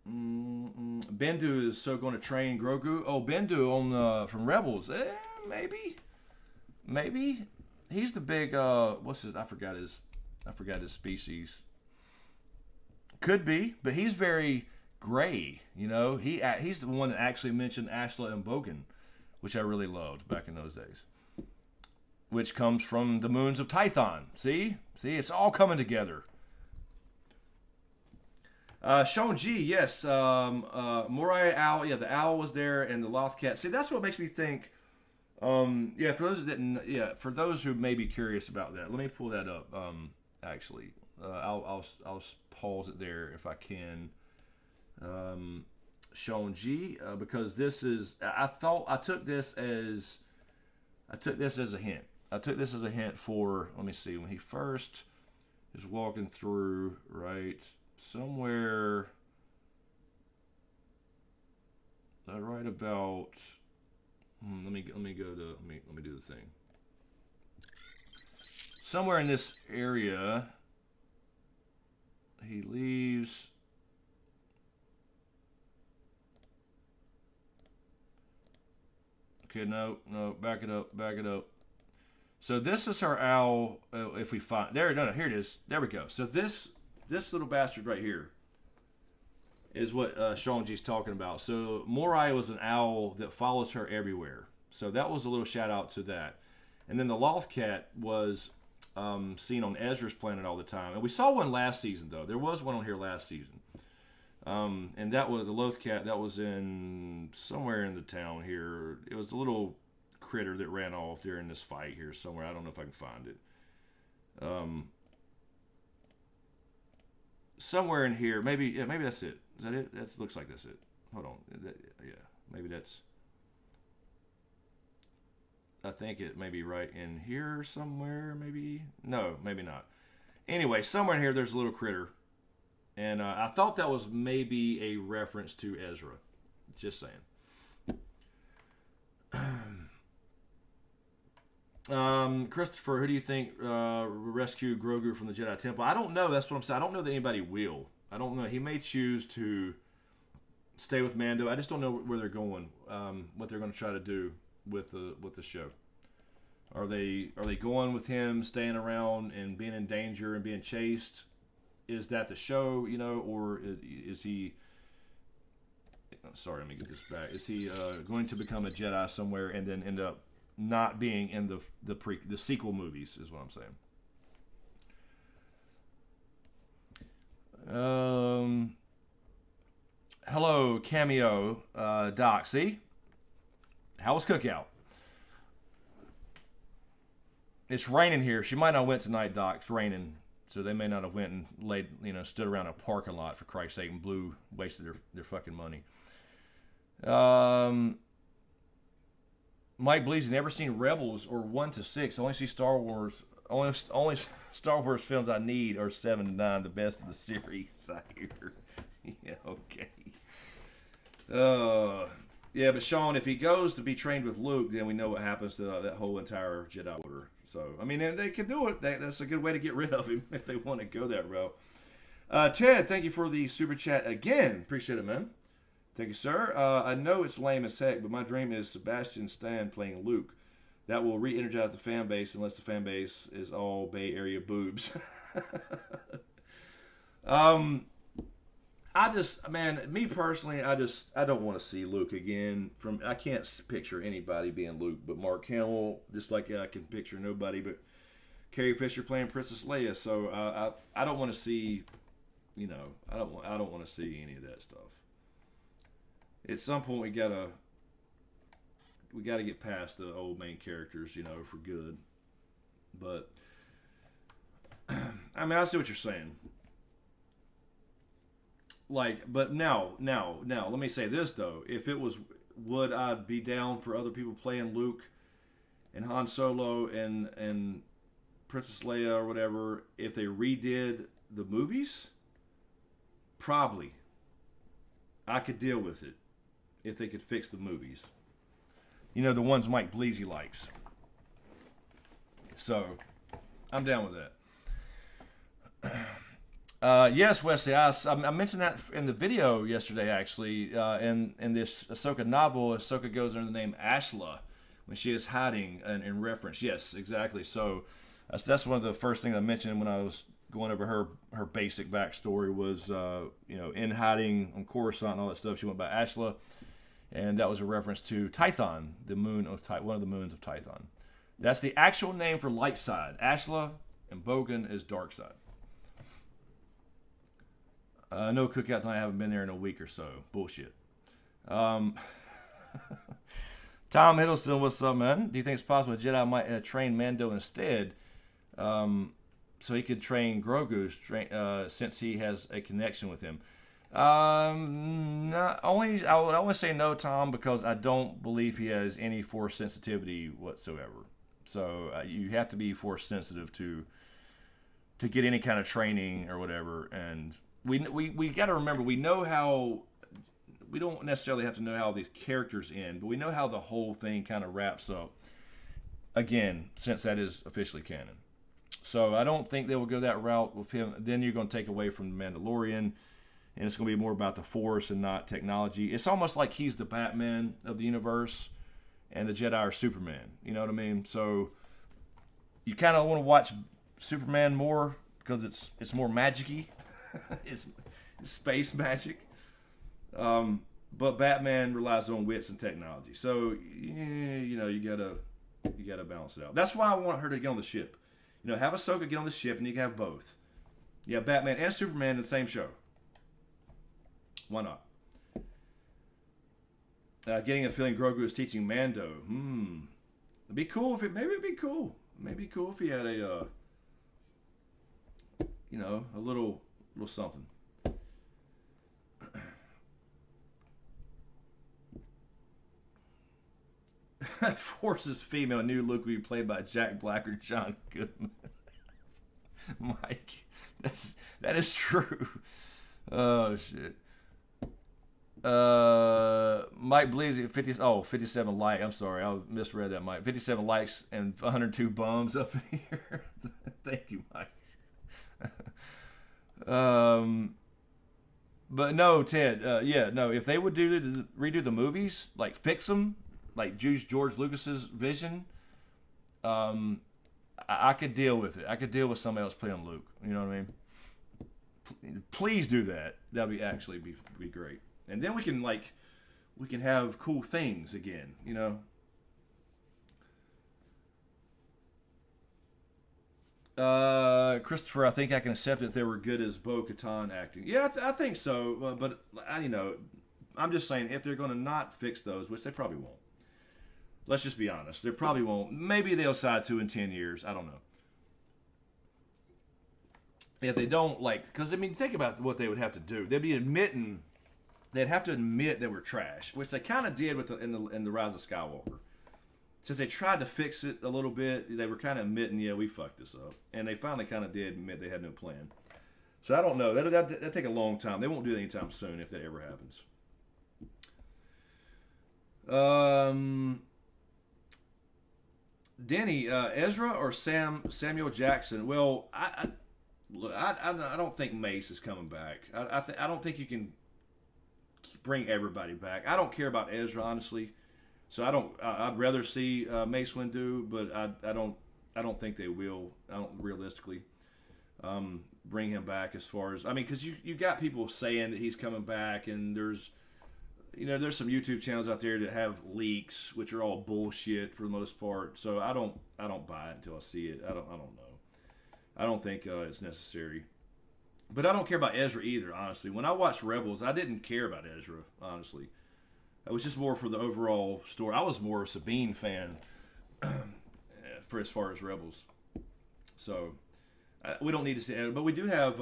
Bendu is so going to train Grogu. Oh, Bendu on from Rebels. Maybe. He's the big. What's his? I forgot his species. Could be, but he's very gray. You know, he's the one that actually mentioned Ashla and Bogan, which I really loved back in those days. Which comes from the moons of Tython. See, it's all coming together. Sean G, yes. Morai Owl, yeah, the owl was there, and the Lothcat. See, that's what makes me think. Yeah, for those that didn't, yeah, for those who may be curious about that, let me pull that up. Actually, I'll pause it there if I can. Sean G, because this is, I took this as a hint. I took this as a hint for. Let me see, when he first is walking through, right. Somewhere right about let me do the thing. Somewhere in this area he leaves. Okay, no, back it up. So this is her owl. If we find here it is. There we go. So this little bastard right here is what Sean G's talking about. So Morai was an owl that follows her everywhere. So that was a little shout out to that. And then the Lothcat was seen on Ezra's planet all the time. And we saw one last season, though. There was one on here last season. And that was the Lothcat that was in somewhere in the town here. It was the little critter that ran off during this fight here somewhere. I don't know if I can find it. Somewhere in here, maybe that's it. Is that it? That looks like that's it. Hold on, yeah, maybe that's. I think it may be right in here somewhere. Maybe no, maybe not. Anyway, somewhere in here, there's a little critter, and I thought that was maybe a reference to Ezra. Just saying. Christopher, who do you think rescued Grogu from the Jedi Temple? I don't know. That's what I'm saying. I don't know that anybody will. I don't know. He may choose to stay with Mando. I just don't know where they're going. What they're going to try to do with the show. Are they going with him staying around and being in danger and being chased? Is that the show? You know, or is he? Sorry, let me get this back. Is he going to become a Jedi somewhere and then end up not being in the sequel movies? Is what I'm saying. Hello, Cameo, Doc. See, how was Cookout? It's raining here. She might not have went tonight, Doc. It's raining, so they may not have went and stood around a parking lot for Christ's sake and wasted their fucking money. Mike believes never seen Rebels or 1 to 6. Only see Star Wars. Only Star Wars films I need are 7 to 9, the best of the series. I hear. Yeah, okay. Yeah, but Sean, if he goes to be trained with Luke, then we know what happens to that whole entire Jedi Order. So, I mean, they could do it. That's a good way to get rid of him if they want to go that route. Ted, thank you for the super chat again. Appreciate it, man. Thank you, sir. I know it's lame as heck, but my dream is Sebastian Stan playing Luke. That will re-energize the fan base, unless the fan base is all Bay Area boobs. Me personally, I don't want to see Luke again. I can't picture anybody being Luke but Mark Hamill, just like I can picture nobody but Carrie Fisher playing Princess Leia. So I don't want to see, I don't want to see any of that stuff. At some point, we gotta get past the old main characters, for good. But I see what you're saying. But now, let me say this though: would I be down for other people playing Luke and Han Solo and Princess Leia or whatever if they redid the movies? Probably. I could deal with it if they could fix the movies. The ones Mike Bleasy likes. So, I'm down with that. Yes, Wesley, I mentioned that in the video yesterday, actually. In this Ahsoka novel, Ahsoka goes under the name Ashla when she is hiding in reference. Yes, exactly. So, that's one of the first things I mentioned when I was going over her basic backstory was, in hiding on Coruscant and all that stuff. She went by Ashla, and that was a reference to Tython, one of the moons of Tython. That's the actual name for light side. Ashla and Bogan is dark side. No cookout tonight. I haven't been there in a week or so. Bullshit. Tom Hiddleston, what's up, man? Do you think it's possible a Jedi might train Mando instead, so he could train Grogu since he has a connection with him? I would only say no, Tom, because I don't believe he has any force sensitivity whatsoever. So you have to be force sensitive to get any kind of training or whatever. And we got to remember, we don't necessarily have to know how these characters end, but we know how the whole thing kind of wraps up. Again, since that is officially canon. So I don't think they will go that route with him. Then you're going to take away from the Mandalorian, and it's going to be more about the Force and not technology. It's almost like he's the Batman of the universe, and the Jedi are Superman. You know what I mean? So you kind of want to watch Superman more because it's more magic-y. it's space magic. But Batman relies on wits and technology. So you gotta balance it out. That's why I want her to get on the ship. Have Ahsoka get on the ship, and you can have both. You have Batman and Superman in the same show. Why not? Getting a feeling Grogu is teaching Mando. It'd be cool if maybe it'd be cool. Maybe cool if he had a little something. Forces female new Luke will be played by Jack Black or John Goodman. Mike, that is true. Oh shit. Mike Bleasy 57 likes. I'm sorry, I misread that, Mike. 57 likes and 102 bums up here. Thank you, Mike. But no, Ted. If they would redo the movies, like fix them, like use George Lucas's vision, I could deal with it. I could deal with somebody else playing Luke. You know what I mean? Please do that. That'd be great. And then we can have cool things again. Christopher, I think I can accept it if they were good as Bo-Katan acting. Yeah, I think so. But I'm just saying if they're going to not fix those, which they probably won't. Let's just be honest. They probably won't. Maybe they'll decide to in 10 years. I don't know. If they don't, because think about what they would have to do. They'd have to admit they were trash, which they kind of did in the Rise of Skywalker. Since they tried to fix it a little bit, they were kind of admitting, yeah, we fucked this up. And they finally kind of did admit they had no plan. So I don't know. That'll take a long time. They won't do it anytime soon if that ever happens. Denny, Ezra or Samuel Jackson? Well, I don't think Mace is coming back. I don't think you can bring everybody back. I don't care about Ezra, honestly. So I'd rather see Mace Windu, but I don't think they will. Realistically. bring him back as far as, I mean, because you got people saying that he's coming back, and there's some YouTube channels out there that have leaks, which are all bullshit for the most part. So I don't buy it until I see it. I don't know. I don't think it's necessary. But I don't care about Ezra either, honestly. When I watched Rebels, I didn't care about Ezra, honestly. It was just more for the overall story. I was more a Sabine fan for as far as Rebels. So we don't need to see it. But we do have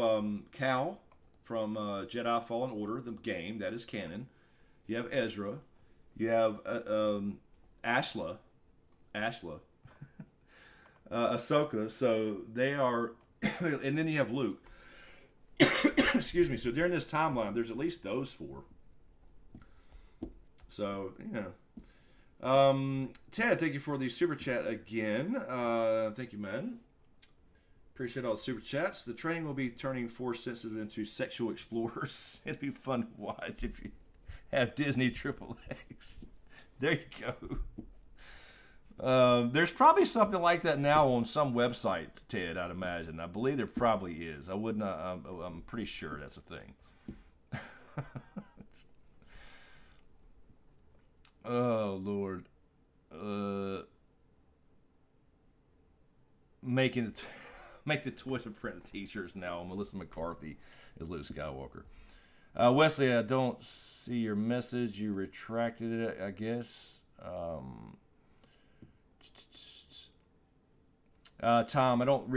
Cal from Jedi Fallen Order, the game. That is canon. You have Ezra. You have Ashla. Ahsoka. So they are... and then you have Luke. Excuse me. So during this timeline, there's at least those four. So, Ted, thank you for the super chat again. Thank you, man. Appreciate all the super chats. The train will be turning Force sensitive into sexual explorers. It'd be fun to watch if you have Disney Triple X. There you go. There's probably something like that now on some website, Ted, I'd imagine. I believe there probably is. I'm pretty sure that's a thing. Oh, Lord. Make the Twitter print t-shirts now. Melissa McCarthy is Luke Skywalker. Wesley, I don't see your message. You retracted it, I guess. Tom, I don't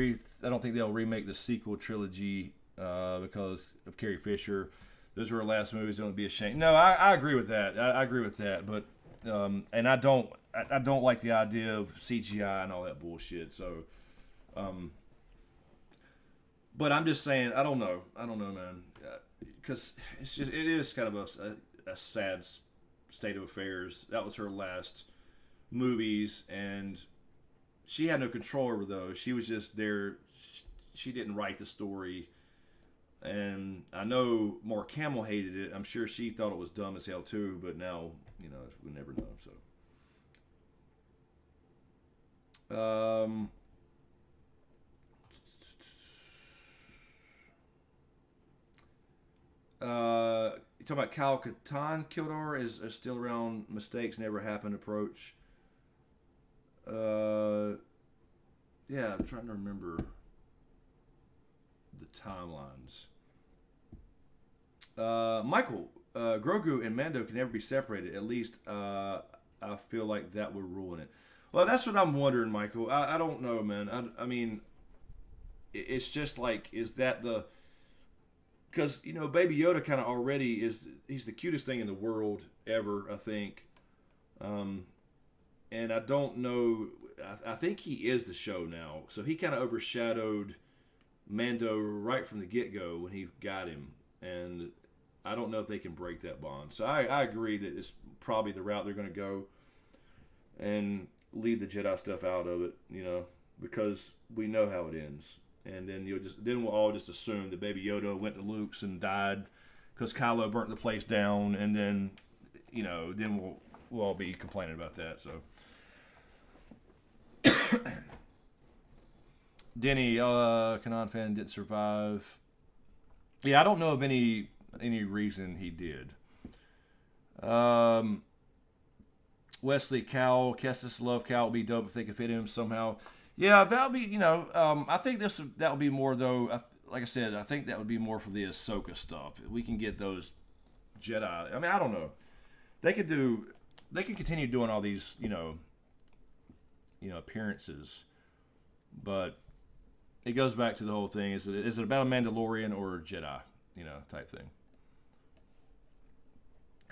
think they'll remake the sequel trilogy because of Carrie Fisher. Those were her last movies. It would be a shame. No, I agree with that. I agree with that. But and I don't like the idea of CGI and all that bullshit. So, but I'm just saying, I don't know, man, because it is kind of a sad state of affairs. That was her last movies, and she had no control over those. She was just there. She didn't write the story. And I know Mark Hamill hated it. I'm sure she thought it was dumb as hell too, but now, we never know. So, you talking about Kyle Katarn Kildar is still around, mistakes never happen approach. Yeah, I'm trying to remember the timelines. Michael, Grogu and Mando can never be separated. At least I feel like that would ruin it. Well, that's what I'm wondering, Michael. I don't know, man. I mean, it's just like, is that the... Because, Baby Yoda kind of already he's the cutest thing in the world ever, I think. And I don't know... I think he is the show now. So he kind of overshadowed Mando right from the get-go when he got him. And I don't know if they can break that bond. So I agree that it's probably the route they're going to go and leave the Jedi stuff out of it, because we know how it ends. And then we'll all just assume that Baby Yoda went to Luke's and died because Kylo burnt the place down, and then then we'll all be complaining about that. So Denny, Kanan fan didn't survive. Yeah, I don't know of any reason he did. Wesley, Cal, Kestis, love Cal. Would be dope if they could fit him somehow. Yeah, that'll be, I think that'll be more, though, like I said, I think that would be more for the Ahsoka stuff. We can get those Jedi. I mean, I don't know. They could continue doing all these, appearances, but it goes back to the whole thing. Is it about a Mandalorian or a Jedi, type thing?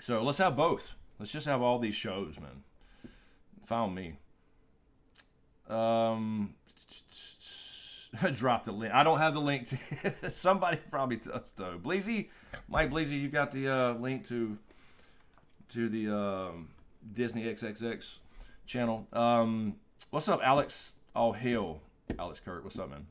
So let's have both. Let's just have all these shows, man. Fine with me. Drop the link. I don't have the link to somebody probably does though. Mike Bleezy, you got the link to the Disney XXX channel. What's up, Alex? All hail, Alex Kurt. What's up, man?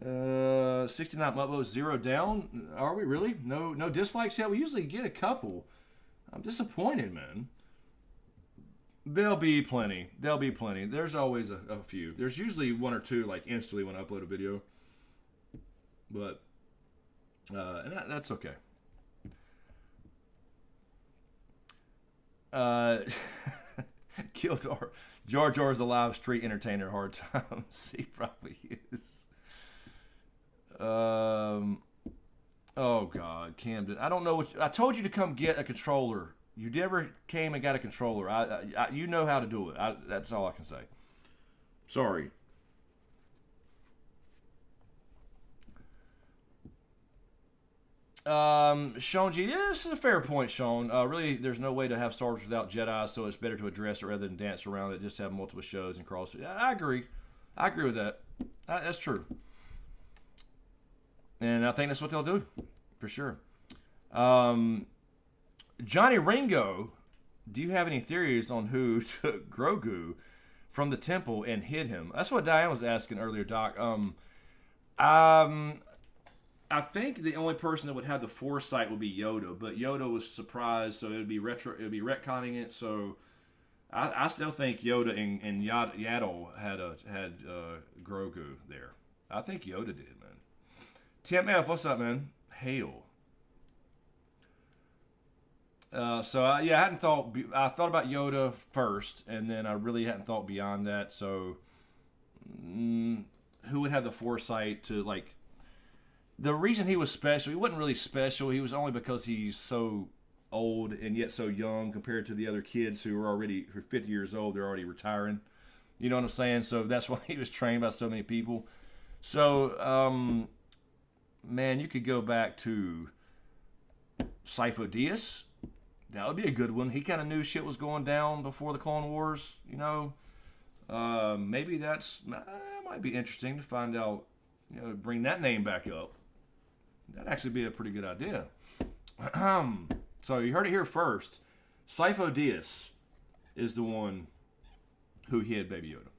Uh, 69 upvotes, 0 down. Are we really? No dislikes yet. We usually get a couple. I'm disappointed, man. There'll be plenty. There'll be plenty. There's always a few. There's usually one or two like instantly when I upload a video. But and that's okay. Kildar. Jar Jar's a live street entertainer. Hard times. He probably is. Oh God, Camden. I don't know what I told you to come get a controller. You never came and got a controller. You know how to do it. That's all I can say. Sorry. Sean G, yeah, this is a fair point, Sean. Really, there's no way to have Star Wars without Jedi, so it's better to address it rather than dance around it. Just have multiple shows and cross. Yeah, I agree. I agree with that. That's true. And I think that's what they'll do, for sure. Johnny Ringo, do you have any theories on who took Grogu from the temple and hid him? That's what Diane was asking earlier, Doc. I think the only person that would have the foresight would be Yoda, but Yoda was surprised, so it would be retconning it. So I still think Yoda and Yaddle had Grogu there. I think Yoda did, man. Tim F, what's up, man? Hail. I hadn't thought. I thought about Yoda first, and then I really hadn't thought beyond that. So, who would have the foresight to like? The reason he was special, he wasn't really special. He was only because he's so old and yet so young compared to the other kids who are 50 years old. They're already retiring. You know what I'm saying? So that's why he was trained by so many people. So, man, you could go back to Sifo Dyas. That would be a good one. He kind of knew shit was going down before the Clone Wars, you know. Maybe that might be interesting to find out, you know, bring that name back up. That'd actually be a pretty good idea. So you heard it here first. Sifo Dyas is the one who hid Baby Yoda.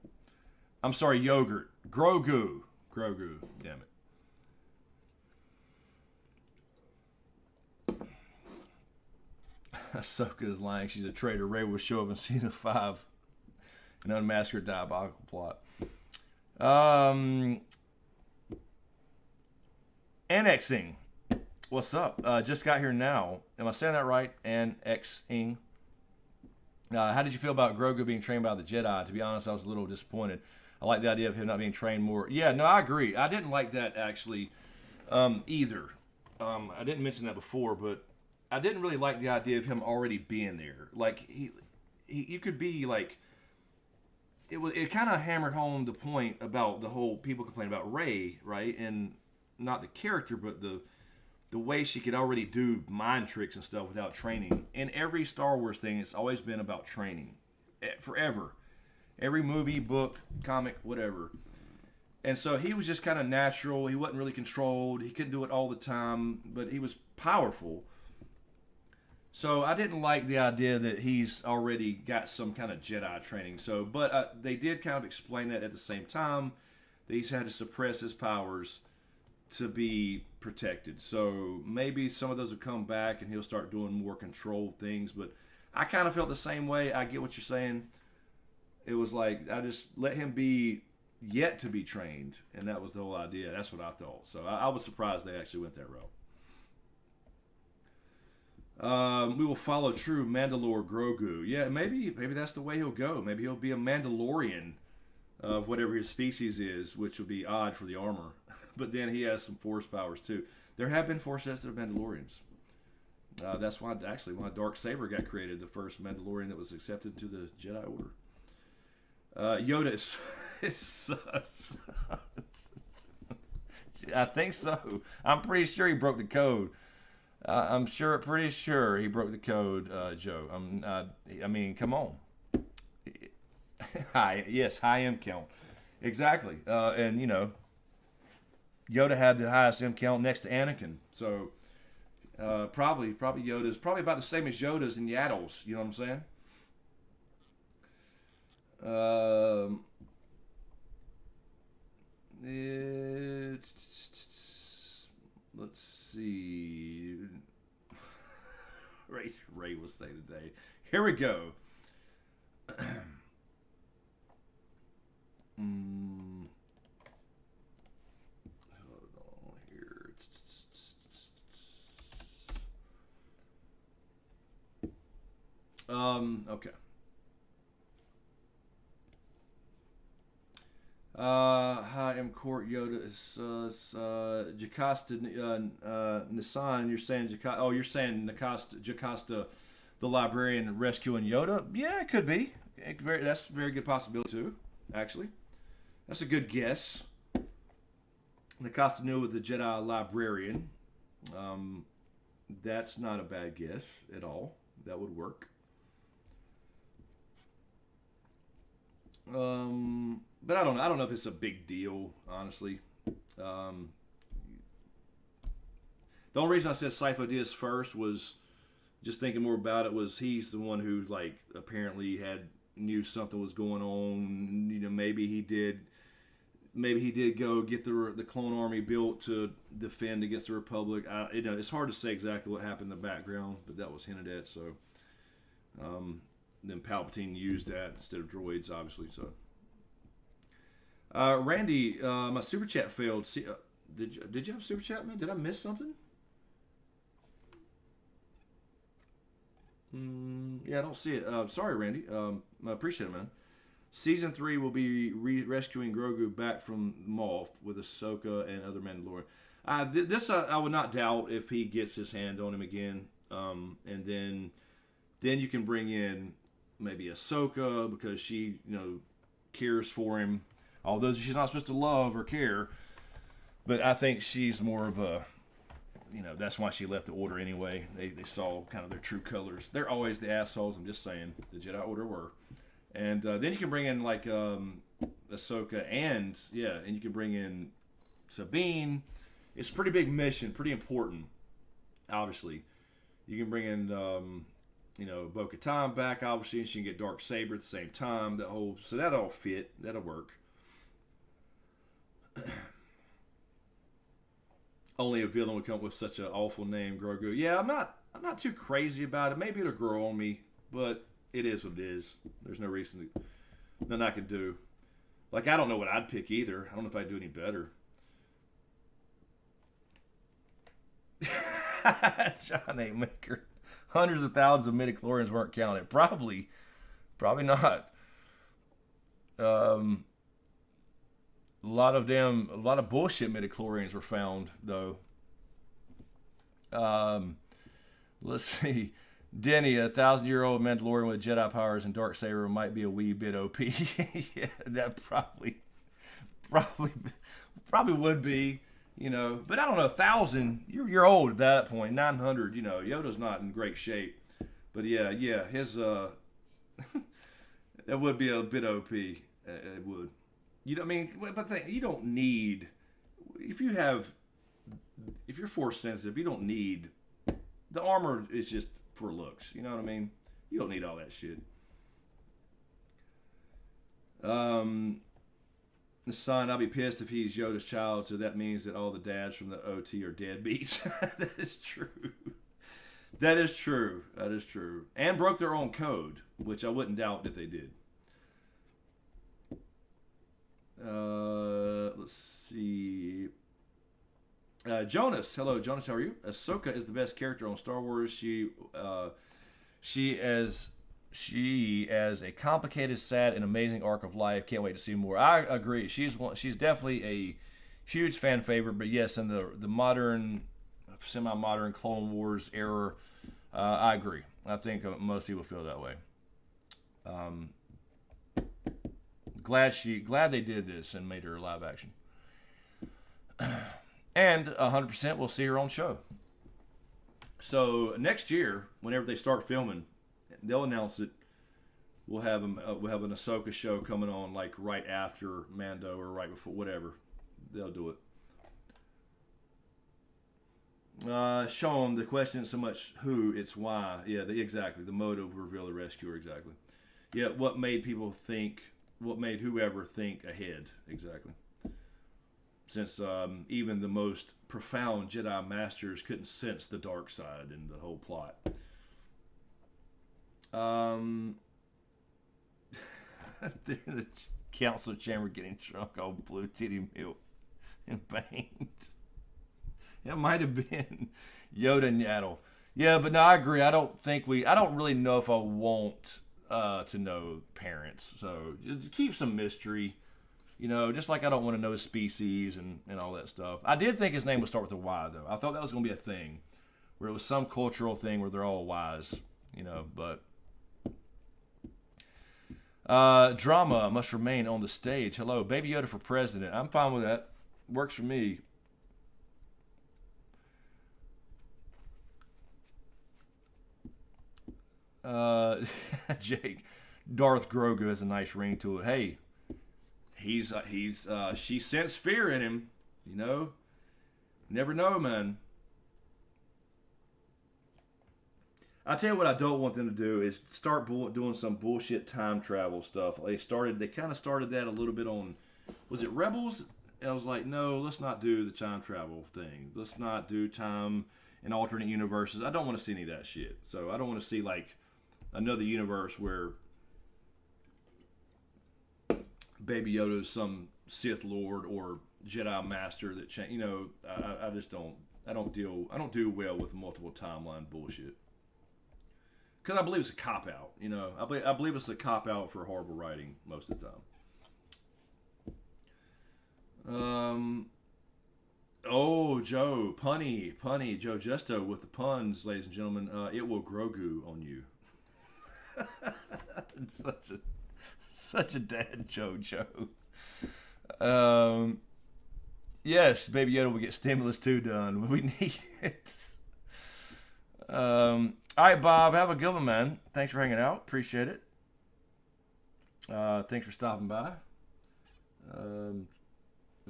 I'm sorry, Yogurt. Grogu. Damn it. Ahsoka is lying. She's a traitor. Rey will show up in season 5 and unmask her diabolical plot. Annexing. What's up? Just got here now. Am I saying that right? Annexing. How did you feel about Grogu being trained by the Jedi? To be honest, I was a little disappointed. I like the idea of him not being trained more. Yeah, no, I agree. I didn't like that actually either. I didn't mention that before, but I didn't really like the idea of him already being there. Like you could be like, it kind of hammered home the point about the whole people complaining about Rey, right? And not the character, but the way she could already do mind tricks and stuff without training. In every Star Wars thing, it's always been about training, forever. Every movie, book, comic, whatever. And so he was just kind of natural. He wasn't really controlled. He couldn't do it all the time, but he was powerful. So I didn't like the idea that he's already got some kind of Jedi training. So, but they did kind of explain that at the same time, that he's had to suppress his powers to be protected. So maybe some of those will come back and he'll start doing more controlled things. But I kind of felt the same way. I get what you're saying. It was like, I just let him be yet to be trained. And that was the whole idea. That's what I thought. So I was surprised they actually went that route. We will follow true Mandalore Grogu. Yeah, maybe that's the way he'll go. Maybe he'll be a Mandalorian of whatever his species is, which will be odd for the armor. But then he has some force powers too. There have been force sensitive Mandalorians. That's why Darksaber got created, the first Mandalorian that was accepted to the Jedi Order. Yoda is I think so. I'm pretty sure he broke the code. Pretty sure he broke the code, Joe. I mean, come on. High M count. Exactly. And you know, Yoda had the highest M count next to Anakin. So probably Yoda's probably about the same as Yoda's and Yaddle's. You know what I'm saying? Let's see. Ray will say today. Here we go. Okay. Hi, M. Court Yoda. Jocasta Nissan. You're saying Jocasta. Oh, you're saying Jocasta, the librarian rescuing Yoda. Yeah, it could be. That's a very good possibility too. Actually, that's a good guess. Jocasta knew with the Jedi librarian. That's not a bad guess at all. That would work. But I don't know. I don't know if it's a big deal, honestly. The only reason I said Sifo Dyas first was just thinking more about it. Was he's the one who like apparently knew something was going on. You know, maybe he did go get the clone army built to defend against the Republic. It's hard to say exactly what happened in the background, but that was hinted at. So, then Palpatine used that instead of droids, obviously. So, Randy, my super chat failed. See, did you have super chat, man? Did I miss something? Yeah, I don't see it. Sorry, Randy. I appreciate it, man. Season 3 will be rescuing Grogu back from Moff with Ahsoka and other Mandalorian. This I would not doubt if he gets his hand on him again. And then you can bring in maybe Ahsoka because she, cares for him. Although she's not supposed to love or care. But I think she's more of a, that's why she left the Order anyway. They saw kind of their true colors. They're always the assholes, I'm just saying. The Jedi Order were. And then you can bring in like Ahsoka and you can bring in Sabine. It's a pretty big mission, pretty important. Obviously, you can bring in Bo-Katan back. Obviously, and she can get Darksaber at the same time. So that all fit. That'll work. Only a villain would come up with such an awful name, Grogu. Yeah, I'm not too crazy about it. Maybe it'll grow on me, but it is what it is. There's no reason nothing I can do. Like, I don't know what I'd pick either. I don't know if I'd do any better. John A. Maker. Hundreds of thousands of midichlorians weren't counted. Probably not. A lot of bullshit midichlorians were found, though. Let's see. Denny, a 1,000-year-old Mandalorian with Jedi powers and Darksaber might be a wee bit OP. Yeah, that probably would be, But I don't know, 1,000. You're old at that point. 900. Yoda's not in great shape. But yeah, his that would be a bit OP. It would. But you don't need. If you're force sensitive, you don't need. The armor is just for looks, you know what I mean? You don't need all that shit. The son, I'll be pissed if he's Yoda's child, so that means that all the dads from the OT are deadbeats. That is true. That is true. And broke their own code, which I wouldn't doubt if they did. Let's see. Jonas, hello, Jonas. How are you? Ahsoka is the best character on Star Wars. She as a complicated, sad, and amazing arc of life. Can't wait to see more. I agree. She's definitely a huge fan favorite. But yes, in the modern, semi-modern Clone Wars era, I agree. I think most people feel that way. Glad they did this and made her live action. And 100% we'll see her on show. So next year, whenever they start filming, they'll announce it. We'll have an Ahsoka show coming on like right after Mando or right before, whatever. They'll do it. Show them the question isn't so much who, it's why. Yeah, exactly. The motive will reveal the rescuer, exactly. Yeah, what made whoever think ahead, exactly. Since even the most profound Jedi Masters couldn't sense the dark side in the whole plot. They're in the council chamber getting drunk on blue titty milk and banged. It might have been Yoda and Yaddle. Yeah, but no, I agree. I don't really know if I want to know parents. So just keep some mystery. Just like I don't want to know his species and all that stuff. I did think his name would start with a Y, though. I thought that was going to be a thing, where it was some cultural thing where they're all Ys, but... drama must remain on the stage. Hello, Baby Yoda for president. I'm fine with that. Works for me. Jake, Darth Grogu has a nice ring to it. Hey, she sensed fear in him. Never know, man. I tell you what, I don't want them to do is start doing some bullshit time travel stuff. They kind of started that a little bit on, was it Rebels? And I was like, no, let's not do the time travel thing. Let's not do time in alternate universes. I don't want to see any of that shit. So I don't want to see like another universe where Baby Yoda is some Sith Lord or Jedi Master that I just don't. I don't do well with multiple timeline bullshit. Because I believe it's a cop-out, I believe it's a cop-out for horrible writing most of the time. Joe, punny, Joe Justo with the puns, ladies and gentlemen. It will Grogu on you. It's such a dad joke, Joe. Yes, Baby Yoda will get Stimulus 2 done. We need it. All right, Bob, have a good one, man. Thanks for hanging out. Appreciate it. Thanks for stopping by. I'm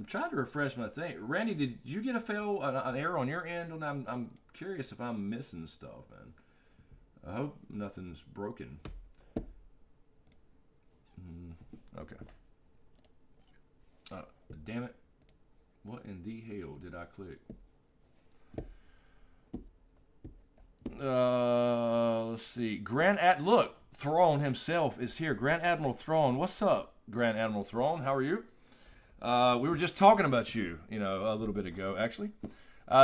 trying to refresh my thing. Randy, did you get an error on your end? I'm curious if I'm missing stuff, man. I hope nothing's broken. Okay. Damn it. What in the hell did I click? Let's see. Look, Thrawn himself is here. Grand Admiral Thrawn. What's up, Grand Admiral Thrawn? How are you? We were just talking about you, a little bit ago, actually.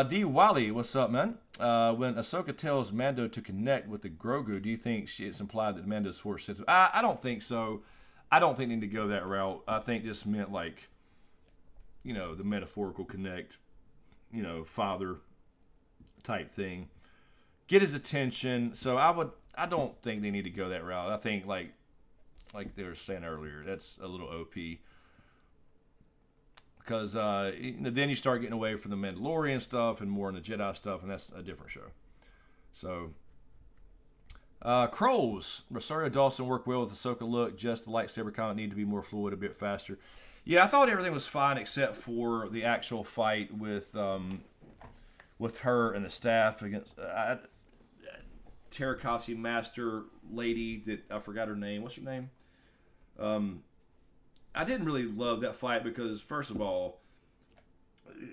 D. Wally, what's up, man? When Ahsoka tells Mando to connect with the Grogu, do you think it's implied that Mando's force sensitive? I don't think so. I don't think they need to go that route. I think this meant like, the metaphorical connect, father type thing. Get his attention. So I don't think they need to go that route. I think like they were saying earlier, that's a little OP. Because then you start getting away from the Mandalorian stuff and more in the Jedi stuff, and that's a different show. So, Crows. Rosario Dawson worked well with Ahsoka look. Just the lightsaber comment need to be more fluid, a bit faster. Yeah, I thought everything was fine except for the actual fight with her and the staff against Terrakasi Master lady that I forgot her name. What's her name? I didn't really love that fight because, first of all,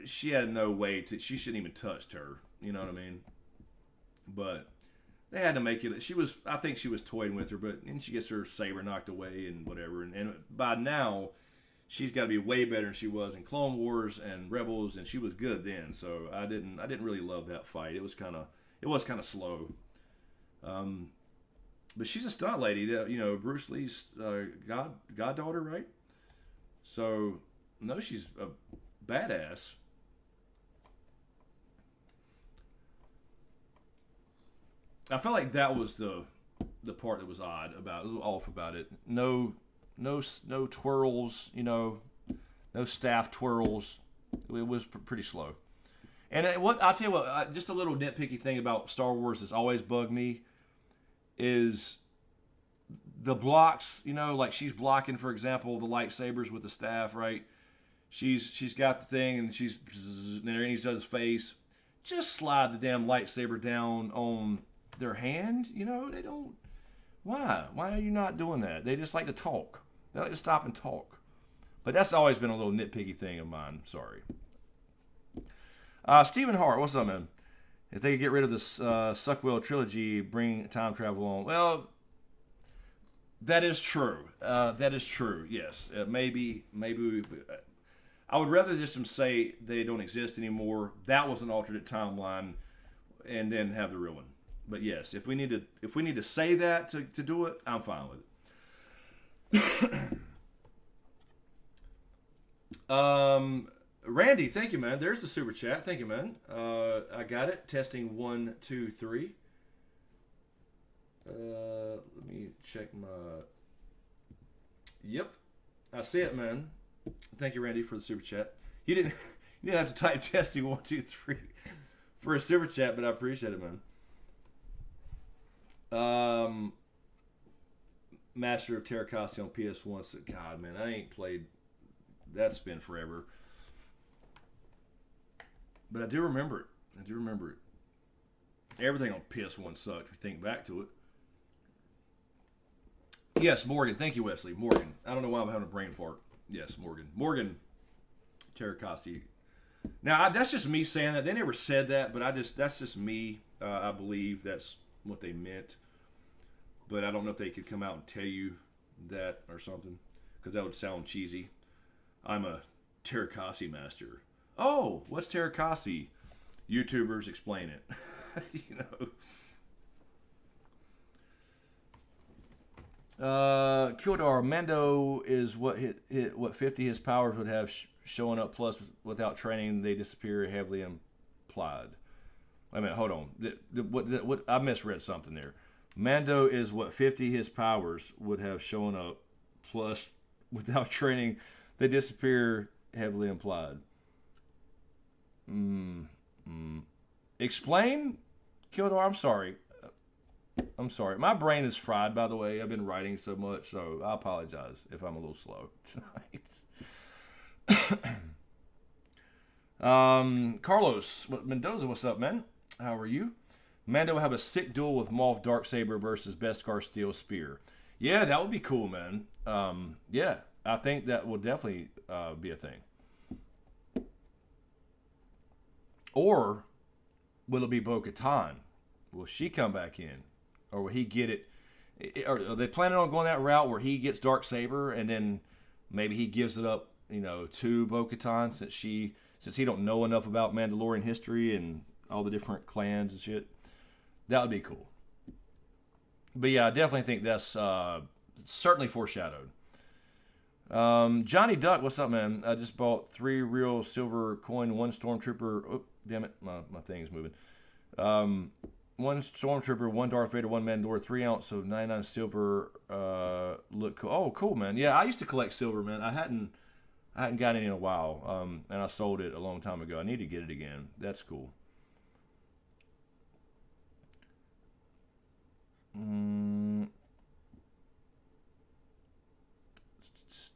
she had no way to. She shouldn't even touched her. You know what I mean? But they had to make it. I think she was toying with her, but then she gets her saber knocked away and whatever. And by now, she's got to be way better than she was in Clone Wars and Rebels, and she was good then. So I didn't really love that fight. It was kind of slow. But she's a stunt lady. Bruce Lee's goddaughter, right? So, no, she's a badass. I felt like that was the part that was odd about, a little off about it. No twirls, no staff twirls. It was pretty slow. And I'll tell you what, just a little nitpicky thing about Star Wars that's always bugged me is the blocks, like she's blocking, for example, the lightsabers with the staff, right? She's got the thing and then he does his face. Just slide the damn lightsaber down on their hand, they don't. Why are you not doing that? They just like to talk. They like to stop and talk. But that's always been a little nitpicky thing of mine. Sorry. Stephen Hart, what's up, man? If they could get rid of this Suckwell trilogy, bring time travel on. Well, that is true. Yes. Maybe I would rather just say they don't exist anymore. That was an alternate timeline, and then have the real one. But yes, if we need to say that to do it, I'm fine with it. Randy, thank you, man. There's the super chat. Thank you, man. I got it. Testing 1, 2, 3. Let me check my. Yep, I see it, man. Thank you, Randy, for the super chat. You didn't have to type testing 1, 2, 3 for a super chat, but I appreciate it, man. Master of Terracossi on PS1. So, God, man, I ain't played. That's been forever. But I do remember it. Everything on PS1 sucked if you think back to it. Yes, Morgan. Thank you, Wesley. Morgan. I don't know why I'm having a brain fart. Yes, Morgan. Morgan Terracossi. Now, that's just me saying that. They never said that, but that's just me. I believe that's what they meant. But I don't know if they could come out and tell you that or something, because that would sound cheesy. I'm a Terracossi master. Oh, what's Terracossi? YouTubers explain it. Kildar, Mando is what 50 his powers would have showing up, plus without training they disappear, heavily implied. Wait a minute, hold on. What I misread something there. Mando is what 50 his powers would have shown up, plus without training they disappear, heavily implied. Explain, Kildar. I'm sorry. My brain is fried, by the way. I've been writing so much, so I apologize if I'm a little slow tonight. Carlos Mendoza, what's up, man? How are you? Mando will have a sick duel with Moff Darksaber versus Beskar Steel Spear. Yeah, that would be cool, man. Yeah, I think that will definitely be a thing. Or will it be Bo-Katan? Will she come back in? Or will he get it? Are they planning on going that route where he gets Darksaber and then maybe he gives it up, to Bo-Katan since he don't know enough about Mandalorian history and all the different clans and shit? That would be cool. But yeah, I definitely think that's certainly foreshadowed. Johnny Duck, what's up, man? I just bought 3 real silver coin, 1 stormtrooper. Oh, damn it, my thing's moving. 1 stormtrooper, 1 Darth Vader, 1 Mandalore, 3 ounce of 99 silver. Look cool. Oh, cool, man. Yeah, I used to collect silver, man. I hadn't got any in a while, and I sold it a long time ago. I need to get it again. That's cool.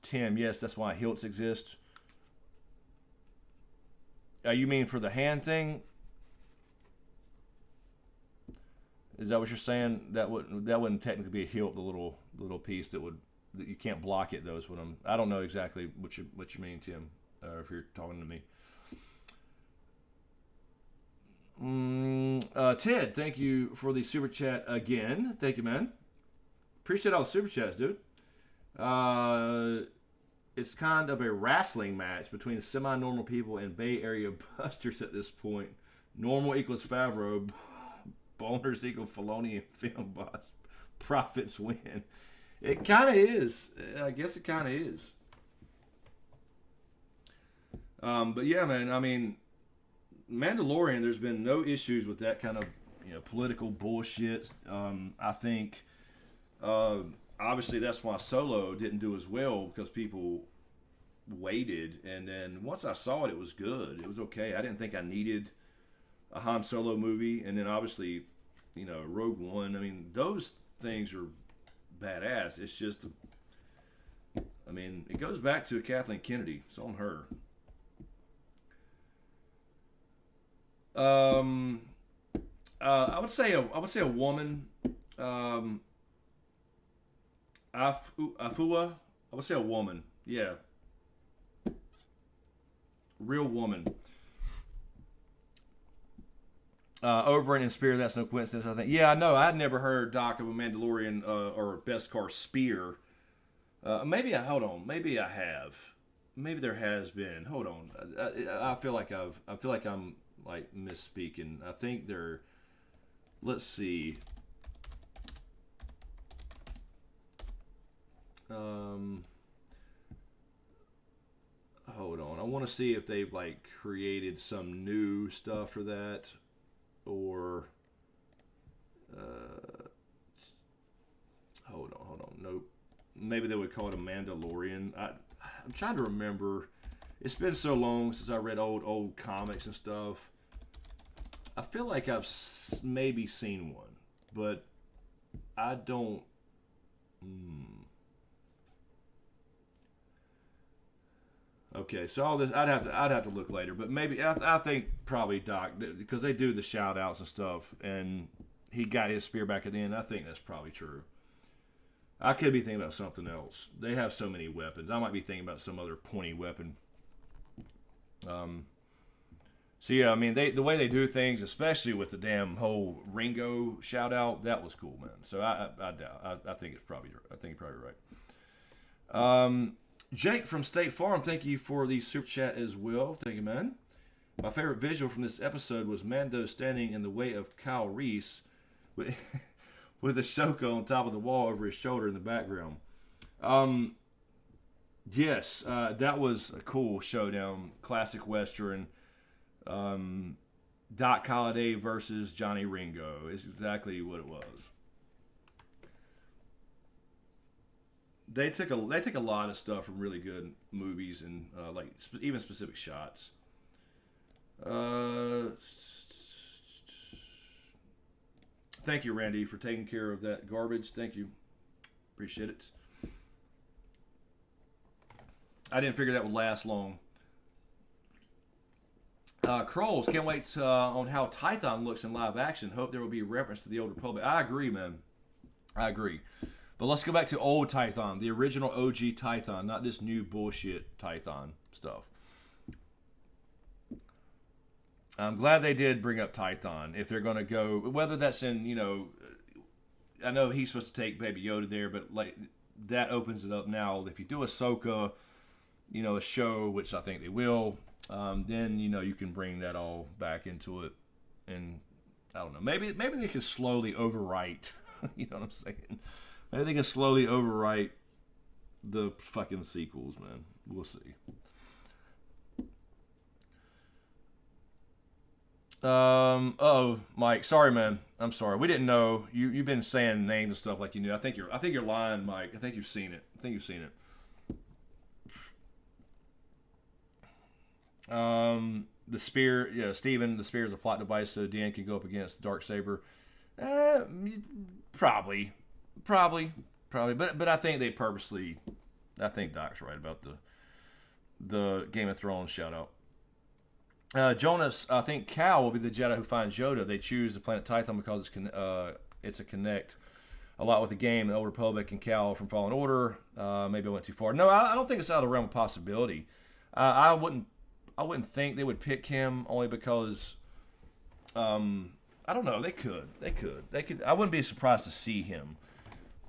Tim, yes, that's why hilts exist. You mean for the hand thing? Is that what you're saying? That wouldn't technically be a hilt, the little piece that you can't block it. Those when I don't know exactly what you mean, Tim. If you're talking to me. Ted, thank you for the super chat again. Thank you, man. Appreciate all the super chats, dude. It's kind of a wrestling match between semi-normal people and Bay Area busters at this point. Normal equals Favreau, boners equal Filoni, and film boss profits win. It kind of is. I guess it kind of is. But yeah, man. I mean, Mandalorian. There's been no issues with that kind of political bullshit. I think. Obviously, that's why Solo didn't do as well, because people waited. And then once I saw it, it was good. It was okay. I didn't think I needed a Han Solo movie. And then obviously, Rogue One. I mean, those things are badass. It's just, it goes back to Kathleen Kennedy. It's on her. I would say a woman. Afua, I would say a woman. Yeah. Real woman. Oberyn and Spear, that's no coincidence, I think. Yeah, I know. I'd never heard, Doc, of a Mandalorian or Beskar Spear. Maybe I have. Maybe there has been. Hold on. I feel like I'm like misspeaking. I think they're let's see. Hold on. I want to see if they've like created some new stuff for that, or hold on. Nope. Maybe they would call it a Mandalorian. I'm trying to remember. It's been so long since I read old comics and stuff. I feel like I've maybe seen one, but I don't. Okay, so all this I'd have to look later, but maybe I think probably Doc, because they do the shout outs and stuff, and he got his spear back at the end. I think that's probably true. I could be thinking about something else. They have so many weapons. I might be thinking about some other pointy weapon. So yeah, I mean, the way they do things, especially with the damn whole Ringo shout out, that was cool, man. So I think it's probably you're probably right. Jake from State Farm, thank you for the super chat as well. Thank you, man. My favorite visual from this episode was Mando standing in the way of Kyle Reese with Ahsoka on top of the wall over his shoulder in the background. Yes, that was a cool showdown. Classic Western. Doc Holliday versus Johnny Ringo is exactly what it was. They took a lot of stuff from really good movies and like even specific shots. Thank you, Randy, for taking care of that garbage. Thank you, appreciate it. I didn't figure that would last long. Krolls, can't wait on how Tython looks in live action. Hope there will be a reference to the Old Republic. I agree, man. I agree. But let's go back to old Tython, the original OG Tython, not this new bullshit Tython stuff. I'm glad they did bring up Tython. If they're going to go, whether that's in, I know he's supposed to take Baby Yoda there, but like that opens it up now. If you do Ahsoka, a show, which I think they will, then you can bring that all back into it, and I don't know. Maybe they can slowly overwrite. You know what I'm saying? Maybe they can slowly overwrite the fucking sequels, man. We'll see. Mike. Sorry, man. I'm sorry. We didn't know. You've been saying names and stuff like you knew. I think you're lying, Mike. I think you've seen it. The spear, yeah, Steven, the spear is a plot device so Dan can go up against Darksaber. Probably. But I think they purposely, I think Doc's right about the Game of Thrones shout out. Jonas, I think Cal will be the Jedi who finds Yoda. They choose the planet Tython because it's a connect a lot with the game, the Old Republic, and Cal from Fallen Order. Maybe I went too far. No, I don't think it's out of the realm of possibility. I wouldn't think they would pick him only because I don't know. They could. I wouldn't be surprised to see him,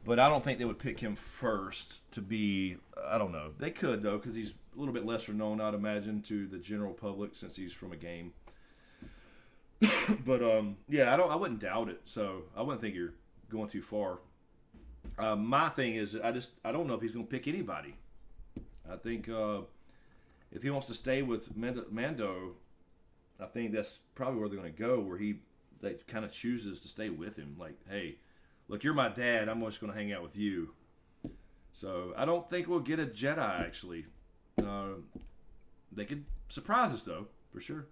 but I don't think they would pick him first to be. I don't know. They could though, because he's a little bit lesser known, I'd imagine, to the general public since he's from a game. But yeah, I wouldn't doubt it. So I wouldn't think you're going too far. My thing is, I don't know if he's going to pick anybody. I think if he wants to stay with Mando, I think that's probably where they're going to go, where they kind of chooses to stay with him. Like, hey, look, you're my dad. I'm just going to hang out with you. So I don't think we'll get a Jedi, actually. They could surprise us, though, for sure.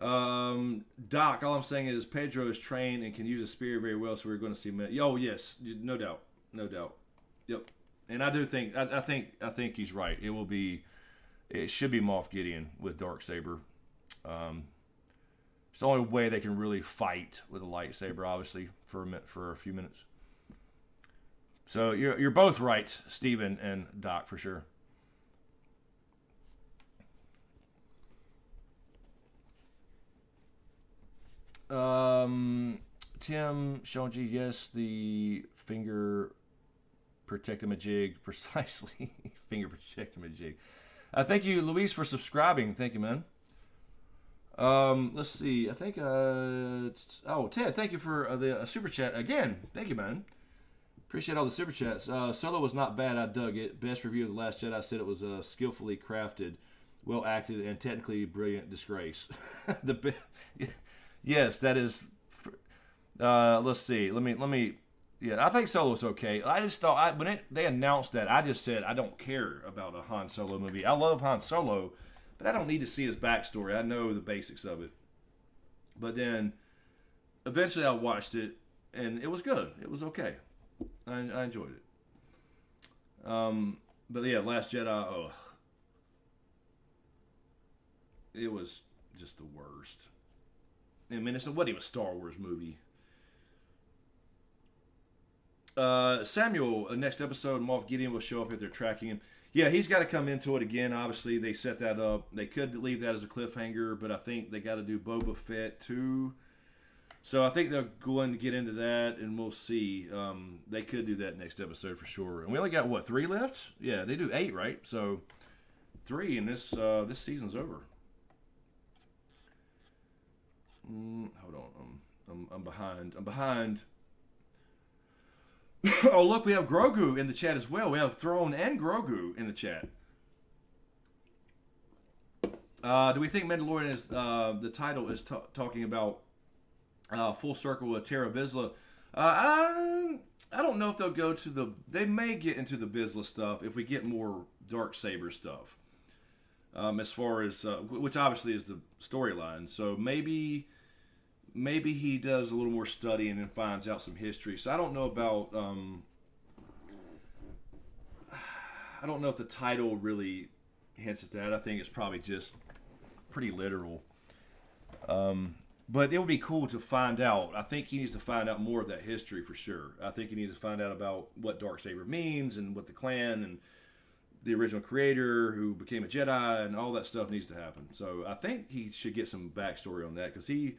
Doc, all I'm saying is Pedro is trained and can use a spear very well, so we're going to see him. Oh, yes, no doubt. Yep. And I do think, I think he's right. It should be Moff Gideon with Darksaber. It's the only way they can really fight with a lightsaber, obviously, for a few minutes. So you're both right, Steven and Doc, for sure. Tim, Shonji, yes, the finger protectamajig, precisely. Finger protectamajig. Thank you, Luis, for subscribing. Thank you, man. Let's see. I think. Ted, thank you for the super chat again. Thank you, man. Appreciate all the super chats. Solo was not bad. I dug it. Best review of The Last Jedi said it was skillfully crafted, well acted, and technically brilliant disgrace. Yes, that is. Let's see. Let me. Yeah, I think Solo was okay. I just thought they announced that, I just said I don't care about a Han Solo movie. I love Han Solo, but I don't need to see his backstory. I know the basics of it. But then, eventually, I watched it, and it was good. It was okay. I enjoyed it. But yeah, Last Jedi. It was just the worst. I mean, it wasn't even a Star Wars movie. Samuel, next episode, Moff Gideon will show up if they're tracking him. Yeah, he's got to come into it again. Obviously, they set that up. They could leave that as a cliffhanger, but I think they got to do Boba Fett too. So I think they're going to get into that, and we'll see. They could do that next episode for sure. And we only got, 3 left? Yeah, they do 8, right? So 3, and this season's over. Hold on, I'm behind. Oh, look, we have Grogu in the chat as well. We have Thrawn and Grogu in the chat. Do we think Mandalorian is the title is talking about full circle with Terra Vizsla? I don't know if they'll go to the. They may get into the Vizsla stuff if we get more Darksaber stuff. As far as which obviously is the storyline, so maybe he does a little more studying and finds out some history. So I don't know about. I don't know if the title really hints at that. I think it's probably just pretty literal. But it would be cool to find out. I think he needs to find out more of that history for sure. I think he needs to find out about what Darksaber means and what the clan and the original creator who became a Jedi and all that stuff needs to happen. So I think he should get some backstory on that because he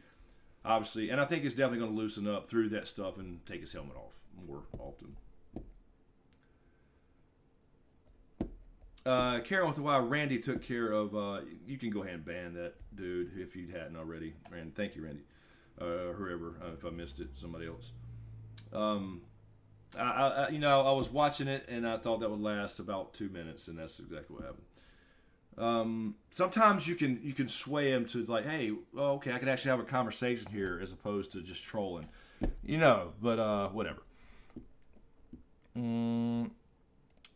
obviously, and I think he's definitely going to loosen up through that stuff and take his helmet off more often. Karen with why Randy took care of. You can go ahead and ban that dude if you hadn't already. Randy, thank you, Randy. Whoever, if I missed it, somebody else. I was watching it and I thought that would last about 2 minutes, and that's exactly what happened. Sometimes you can sway him to like, hey, okay, I can actually have a conversation here as opposed to just trolling, But whatever.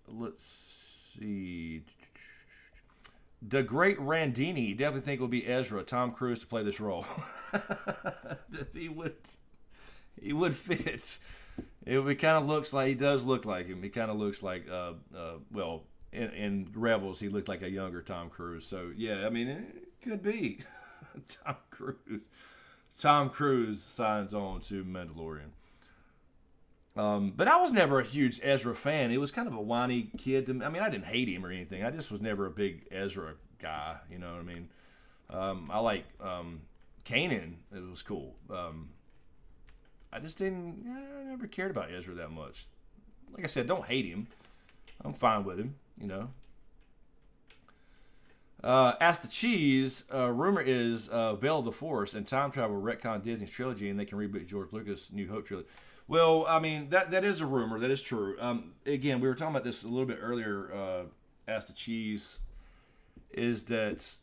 Let's see. The great Randini definitely think it will be Ezra, Tom Cruise, to play this role. he would fit. It kind of looks like he does look like him. He kind of looks like in Rebels he looked like a younger Tom Cruise. So yeah, I mean it could be Tom Cruise. Tom Cruise signs on to Mandalorian. But I was never a huge Ezra fan. He was kind of a whiny kid. I mean, I didn't hate him or anything. I just was never a big Ezra guy. You know what I mean? I like Kanan. It was cool. I just didn't. I never cared about Ezra that much. Like I said, don't hate him. I'm fine with him. Ask the Cheese. Rumor is Veil of the Force and time travel retcon Disney's trilogy, and they can reboot George Lucas' New Hope trilogy. Well, I mean, that is a rumor. That is true. Again, we were talking about this a little bit earlier. Ask the Cheese. Is that,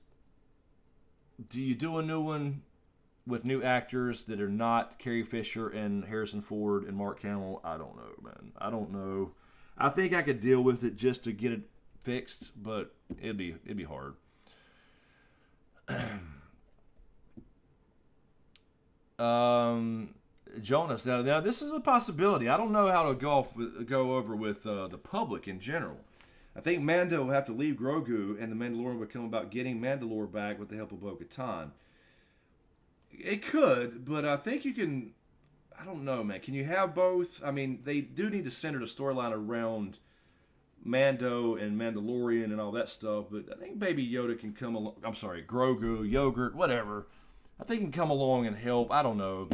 do you do a new one with new actors that are not Carrie Fisher and Harrison Ford and Mark Hamill? I don't know, man. I don't know. I think I could deal with it just to get it fixed, but it'd be hard. Jonas. Now this is a possibility. I don't know how to go over with the public in general. I think Mando will have to leave Grogu, and the Mandalorian will come about getting Mandalore back with the help of Bo-Katan. It could, but I think you can. I don't know, man. Can you have both? I mean, they do need to center the storyline around Mando and Mandalorian and all that stuff, but I think Baby Yoda can come along. I'm sorry, Grogu, Yogurt, whatever. I think he can come along and help. I don't know.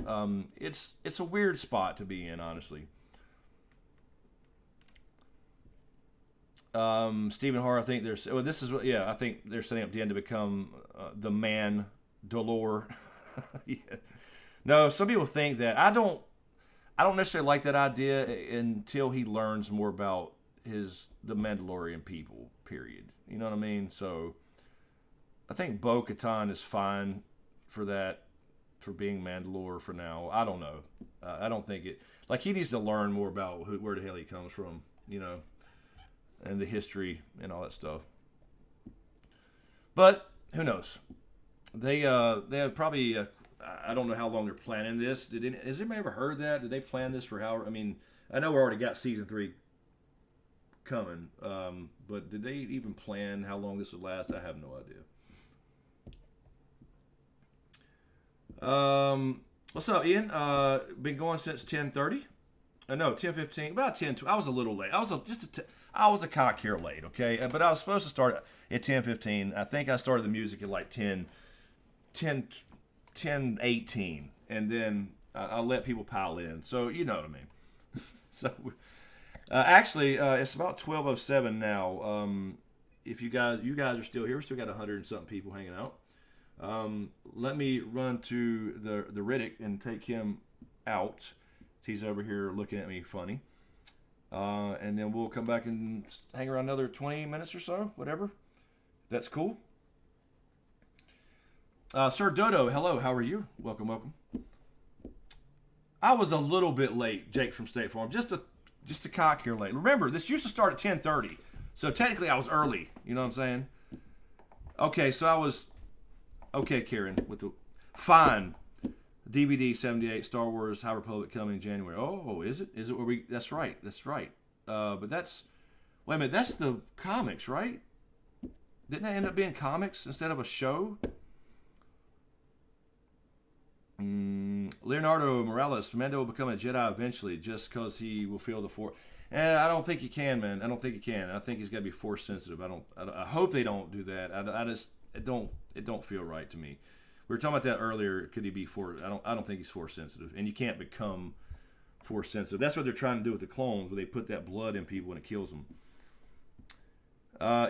It's a weird spot to be in, honestly. Stephen Har, I think I think they're setting up Dan to become the man Dolor. Yeah. No, some people think that. I don't necessarily like that idea until he learns more about the Mandalorian people. Period. You know what I mean? So I think Bo-Katan is fine for that, for being Mandalore for now. I don't know. I don't think it. Like, he needs to learn more about where the hell he comes from, you know, and the history and all that stuff. But who knows? They have probably. I don't know how long they're planning this. Has anybody ever heard that? Did they plan this for how? I mean, I know we already got season 3 coming, but did they even plan how long this would last? I have no idea. What's up, Ian? Been going since 10:30. No, 10:15. About 10. I was a little late. I was a cock here late. Okay, but I was supposed to start at 10:15. I think I started the music at like 10:18, and then I'll let people pile in. So you know what I mean. So actually, it's about 12:07 now. If you guys are still here, we still got 100 and something people hanging out. Let me run to the Riddick and take him out. He's over here looking at me funny. And then we'll come back and hang around another 20 minutes or so, whatever. That's cool. Sir Dodo, hello, how are you? Welcome. I was a little bit late, Jake from State Farm. Just a cock here late. Remember, this used to start at 10:30. So technically I was early. You know what I'm saying? Okay, so I was... Okay, Karen, with the... Fine. DVD 78, Star Wars, High Republic coming in January. Oh, is it? Is it where we... That's right. But that's... Wait a minute, that's the comics, right? Didn't that end up being comics instead of a show? Leonardo Morales, Mando will become a Jedi eventually just because he will feel the Force. I don't think he can, man. I don't think he can. I think he's got to be Force sensitive. I hope they don't do that. It don't feel right to me. We were talking about that earlier. Could he be Force? I don't think he's Force sensitive, and you can't become Force sensitive. That's what they're trying to do with the clones, where they put that blood in people and it kills them.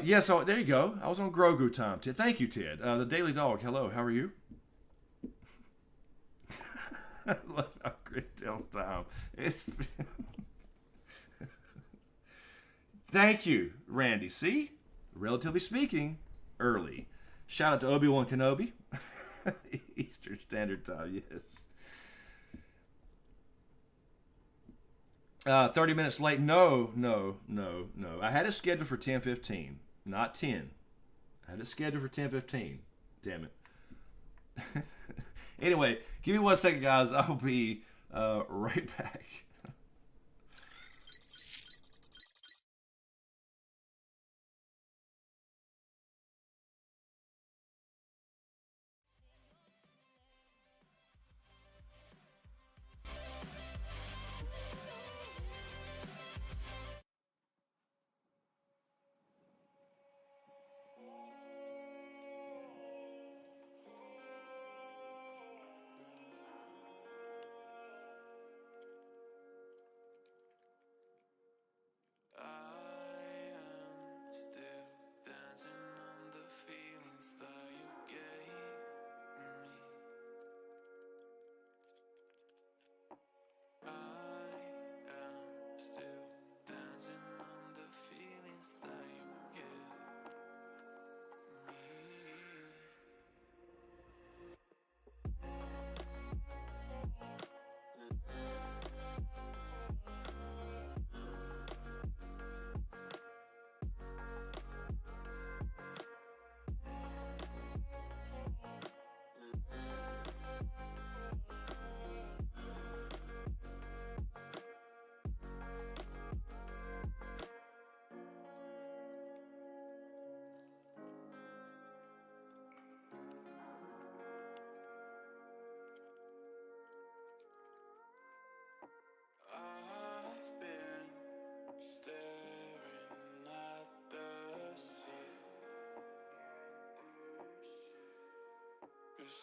Yeah, so there you go. I was on Grogu time. Thank you, Ted. The Daily Dog, hello. How are you? I love how Chris tells time. It's Thank you, Randy. See? Relatively speaking, early. Shout out to Obi-Wan Kenobi. Eastern Standard Time, yes. 30 minutes late. No. I had it scheduled for 10:15, not 10. I had it scheduled for 10:15. Damn it. Anyway, give me 1 second, guys. I'll be right back.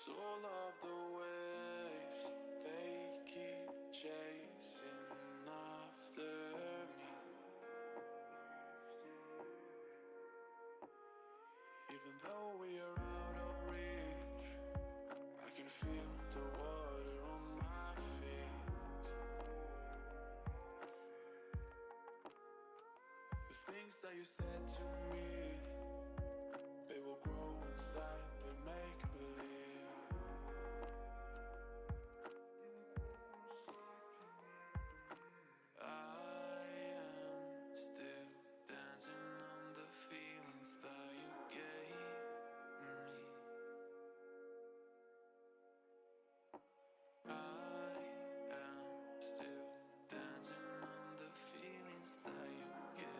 All of the waves, they keep chasing after me. Even though we are out of reach, feel the water on my face. The things that you said to me, they will grow inside the make believe. I am still dancing on the feelings that you gave me. I am still dancing on the feelings that you give me.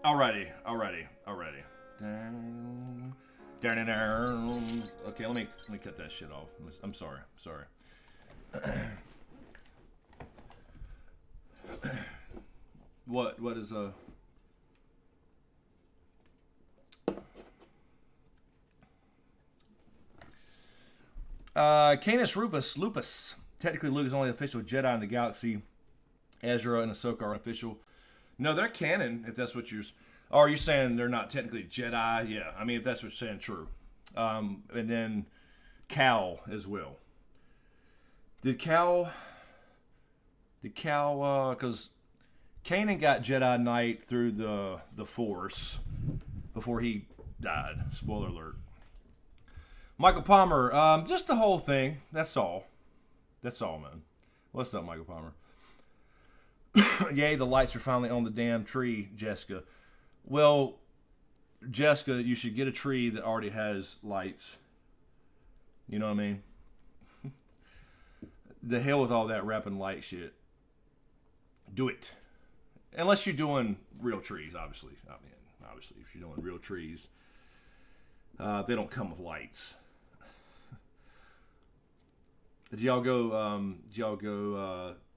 Alrighty. Okay, let me cut that shit off. I'm sorry. What is Canis Lupus. Technically, Luke is only the official Jedi in the galaxy. Ezra and Ahsoka are official. No, they're canon, if that's what you're... Or are you saying they're not technically Jedi? Yeah, I mean, if that's what you're saying, true. And then Cal as well. Did Cal... Because Kanan got Jedi Knight through the Force before he died. Spoiler alert. Michael Palmer, just the whole thing. That's all. That's all, man. What's up, Michael Palmer? Yay, the lights are finally on the damn tree, Jessica. Well, Jessica, you should get a tree that already has lights. You know what I mean? The hell with all that wrapping light shit. Do it. Unless you're doing real trees, obviously. I mean, obviously, if you're doing real trees, they don't come with lights. Did y'all go,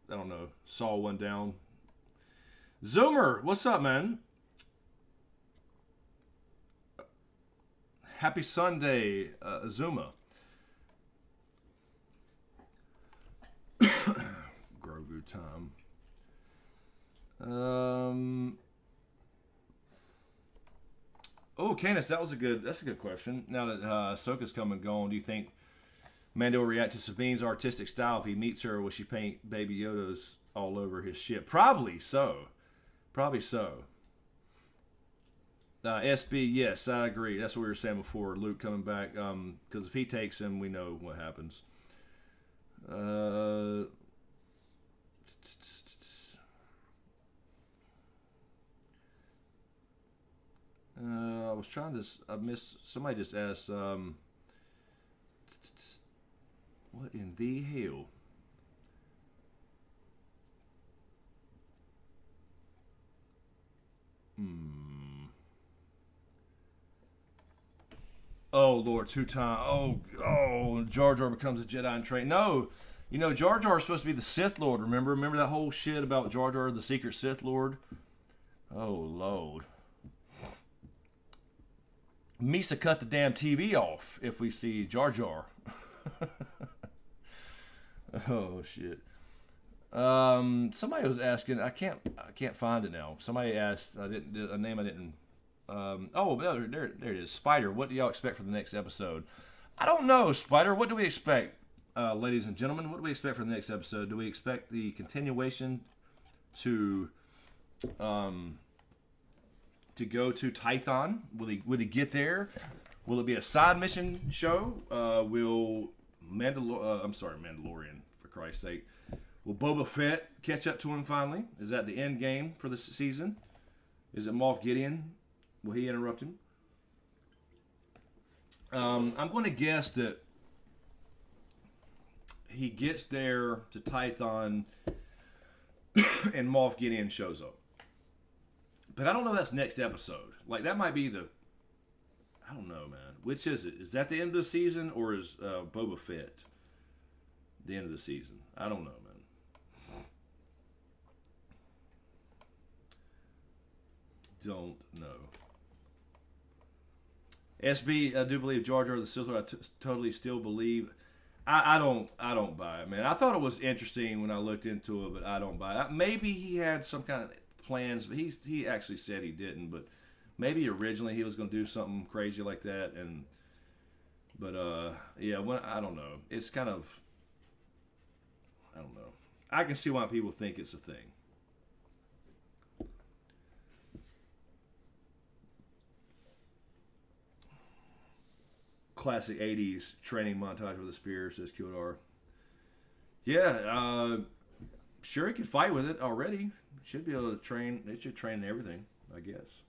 I don't know, saw one down? Zoomer, what's up, man? Happy Sunday, Zuma. Grogu time. Oh, Canis, that's a good question. Now that Ahsoka's come and gone, do you think Mando will react to Sabine's artistic style if he meets her? Will she paint Baby Yodas all over his ship? Probably so. SB, yes, I agree. That's what we were saying before. Luke coming back, because if he takes him, we know what happens. I was trying to. I missed. Somebody just asked. What in the hell? Oh Lord, 2 times. Oh, Jar Jar becomes a Jedi in train. No, you know Jar Jar is supposed to be the Sith Lord. Remember that whole shit about Jar Jar, the secret Sith Lord. Oh Lord. Misa cut the damn TV off if we see Jar Jar. Oh shit. Somebody was asking. I can't find it now. Somebody asked. I didn't a name I didn't. There it is. Spider. What do y'all expect for the next episode? I don't know, Spider. What do we expect, ladies and gentlemen? What do we expect for the next episode? Do we expect the continuation to go to Tython? Will he get there? Will it be a side mission show? Will Mandalorian, for Christ's sake. Will Boba Fett catch up to him finally? Is that the end game for this season? Is it Moff Gideon? Will he interrupt him? I'm going to guess that he gets there to Tython and Moff Gideon shows up. But I don't know if that's next episode. Like, that might be the... I don't know, man. Which is it? Is that the end of the season, or is Boba Fett the end of the season? I don't know, man. Don't know. SB, I do believe Jar Jar the Sith Lord. I totally still believe. I don't buy it, man. I thought it was interesting when I looked into it, but I don't buy it. Maybe he had some kind of plans, but he actually said he didn't. But maybe originally he was going to do something crazy like that, yeah, I don't know. It's kind of, I don't know. I can see why people think it's a thing. Classic 80s training montage with a spear, says Kildar. Yeah, sure he can fight with it already. Should be able to train. They should train everything, I guess.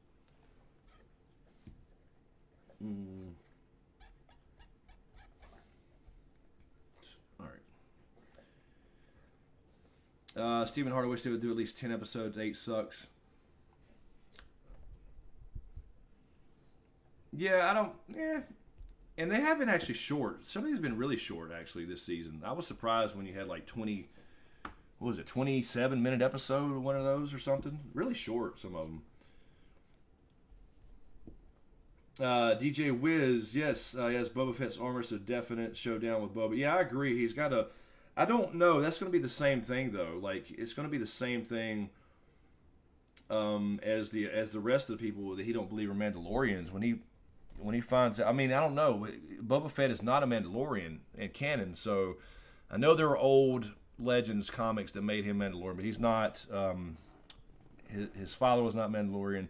All right. Stephen Hart, I wish they would do at least 10 episodes. 8 sucks. Yeah, I don't... Yeah. And they have been actually short. Some of these have been really short, actually, this season. I was surprised when you had like 20... What was it? 27-minute episode of one of those or something? Really short, some of them. DJ Wiz, yes, yes, Boba Fett's armor is a definite showdown with Boba. Yeah, I agree. He's got a... I don't know. That's going to be the same thing, though. Like, it's going to be the same thing as the rest of the people that he don't believe are Mandalorians. When he finds out... I mean, I don't know. Boba Fett is not a Mandalorian in canon, so I know there are old Legends comics that made him Mandalorian, but he's not... his father was not Mandalorian.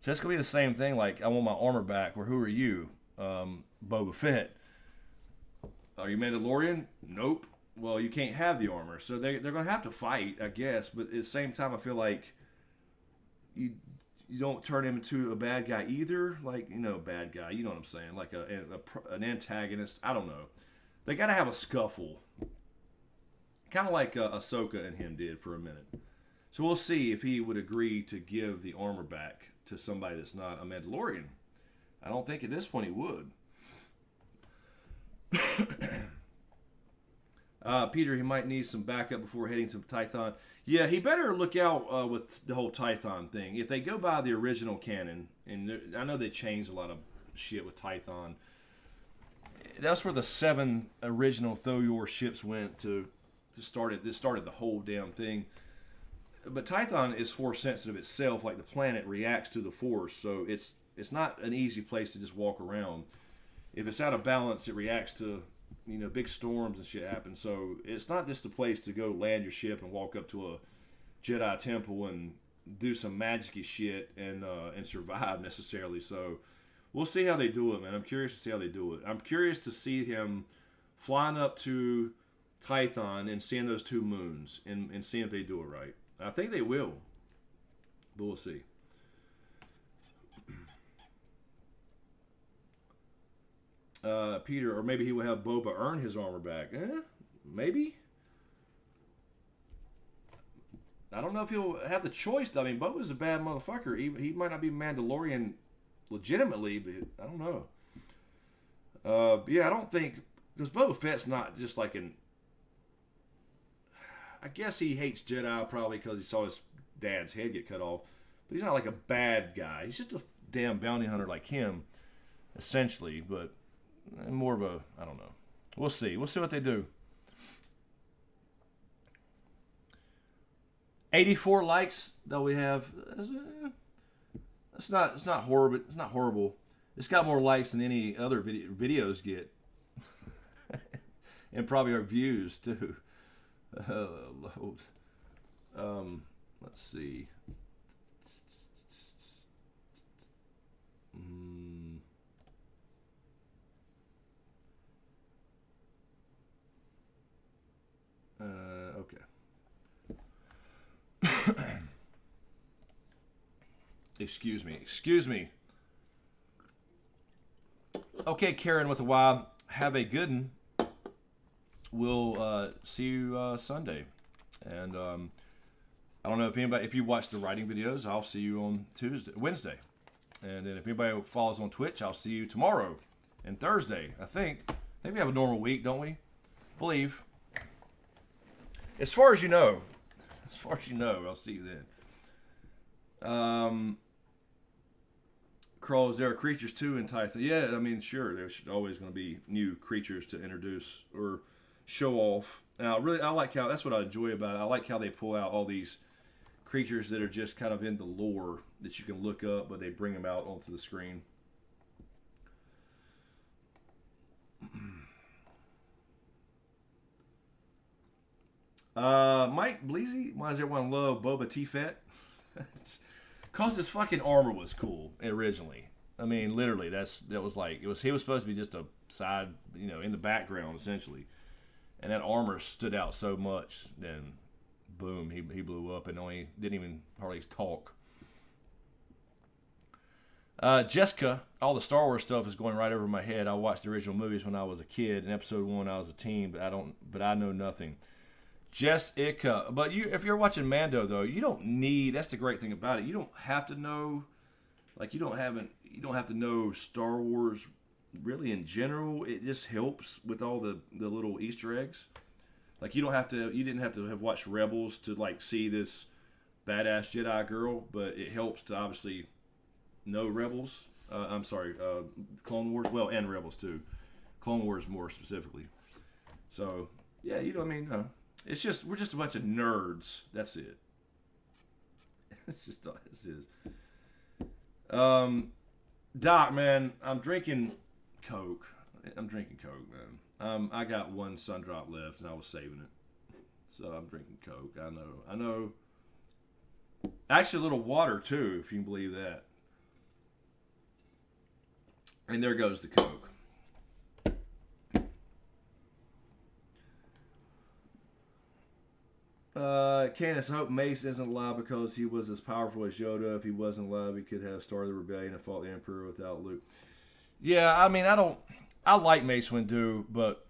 So it's going to be the same thing, like, I want my armor back, or who are you? Boba Fett. Are you Mandalorian? Nope. Well, you can't have the armor. So they're going to have to fight, I guess, but at the same time, I feel like you don't turn him into a bad guy either. Like, bad guy, you know what I'm saying? Like an antagonist. I don't know. They got to have a scuffle. Kind of like Ahsoka and him did for a minute. So we'll see if he would agree to give the armor back to somebody that's not a Mandalorian. I don't think at this point he would. Peter, he might need some backup before heading to Tython. Yeah, he better look out with the whole Tython thing. If they go by the original canon, and I know they changed a lot of shit with Tython. That's where the 7 original Thoyor ships went to start it. This started the whole damn thing. But Tython is force sensitive itself, like the planet reacts to the force, so it's not an easy place to just walk around. If it's out of balance, it reacts to, big storms and shit happen. So it's not just a place to go land your ship and walk up to a Jedi temple and do some magic-y shit and survive necessarily. So we'll see how they do it, man. I'm curious to see how they do it. I'm curious to see him flying up to Tython and seeing those 2 moons and seeing if they do it right. I think they will, but we'll see. Peter, or maybe he will have Boba earn his armor back. Maybe. I don't know if he'll have the choice. I mean, Boba's a bad motherfucker. He might not be Mandalorian legitimately, but I don't know. Yeah, I don't think... Because Boba Fett's not just like an... I guess he hates Jedi probably because he saw his dad's head get cut off. But he's not like a bad guy. He's just a damn bounty hunter like him, essentially. But more of a, I don't know. We'll see. We'll see what they do. 84 likes that we have. It's not horrible. It's not horrible. It's got more likes than any other videos get, and probably our views too. Load. Let's see. Okay. Excuse me. Excuse me. Okay, Karen with a Y. Have a good one. We'll see you Sunday. And I don't know if you watch the writing videos, I'll see you on Wednesday. And then if anybody follows on Twitch, I'll see you tomorrow and Thursday. I think we have a normal week, don't we? Believe. As far as you know, I'll see you then. Crawls, there are creatures too in Tython. Yeah, I mean, sure, there's always going to be new creatures to introduce or show off. Now, really, I like how, that's what I enjoy about it. I like how they pull out all these creatures that are just kind of in the lore that you can look up, but they bring them out onto the screen. Mike Bleezy, why does everyone love Boba T-Fett? Because his fucking armor was cool originally. I mean, literally, he was supposed to be just a side, in the background essentially, and that armor stood out so much. Then, boom, he blew up and didn't even hardly talk. Jessica, all the Star Wars stuff is going right over my head. I watched the original movies when I was a kid, and Episode 1 I was a teen, but I know nothing. Jessica, but if you're watching Mando though, you don't need. That's the great thing about it. You don't have to know, you don't have to know Star Wars really in general. It just helps with all the little Easter eggs. You didn't have to have watched Rebels to see this badass Jedi girl, but it helps to obviously know Rebels. Clone Wars. Well, and Rebels too. Clone Wars more specifically. So yeah, it's just we're just a bunch of nerds. That's it. It's just this is. Doc, man, I'm drinking Coke. Man. I got one sun drop left, and I was saving it, so I'm drinking Coke. I know. Actually, a little water too, if you can believe that. And there goes the Coke. Candace, I hope Mace isn't alive because he was as powerful as Yoda. If he wasn't alive, he could have started the rebellion and fought the Emperor without Luke. Yeah, I mean, I like Mace Windu, but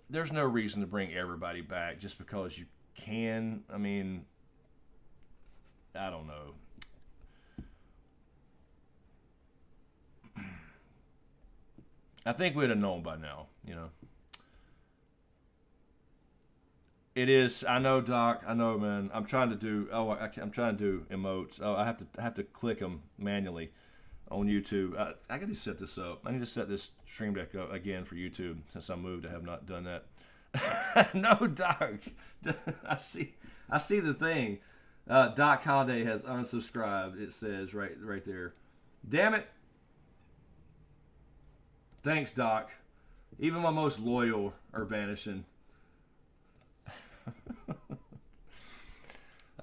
there's no reason to bring everybody back just because you can. I mean, I don't know. I think we'd have known by now, It is. I know, Doc. I know, man. I'm trying to do. I'm trying to do emotes. Oh, I have to click them manually on YouTube. I got to set this up. I need to set this stream deck up again for YouTube since I moved. I have not done that. No, Doc. I see the thing. Doc Holiday has unsubscribed. It says right there. Damn it. Thanks, Doc. Even my most loyal are vanishing.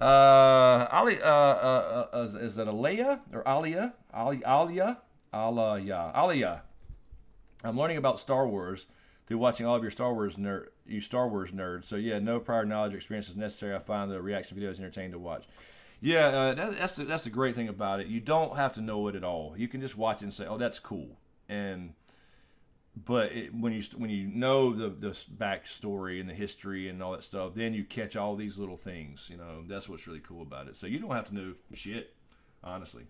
Ali, is that Aliyah or Aliyah? Aliyah. I'm learning about Star Wars through watching all of your Star Wars nerds. So yeah, no prior knowledge or experience is necessary. I find the reaction videos entertaining to watch. Yeah, that's the great thing about it. You don't have to know it at all. You can just watch it and say, "Oh, that's cool." But when you know the backstory and the history and all that stuff, then you catch all these little things. That's what's really cool about it. So you don't have to know shit, honestly.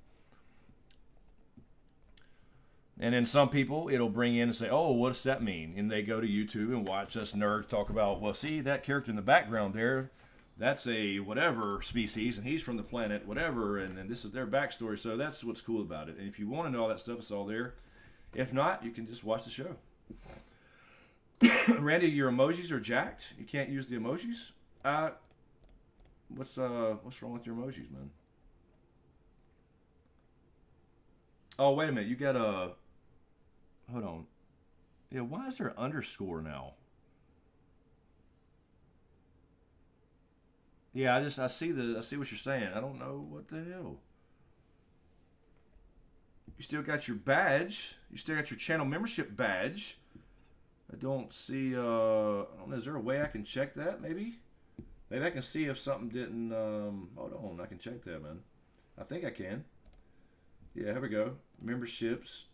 And then some people, it'll bring in and say, "Oh, what does that mean?" And they go to YouTube and watch us nerds talk about, "Well, see that character in the background there, that's a whatever species, and he's from the planet whatever, and this is their backstory." So that's what's cool about it. And if you want to know all that stuff, it's all there. If not, you can just watch the show. Randy, your emojis are jacked. You can't use the emojis. What's wrong with your emojis, man? Oh, wait a minute. You got a. Hold on. Yeah, why is there an underscore now? Yeah, I see what you're saying. I don't know what the hell. You still got your badge. You still got your channel membership badge. I don't see. I don't know. Is there a way I can check that? Maybe I can see if something didn't. Hold on. I can check that, man. I think I can. Yeah, here we go. Memberships.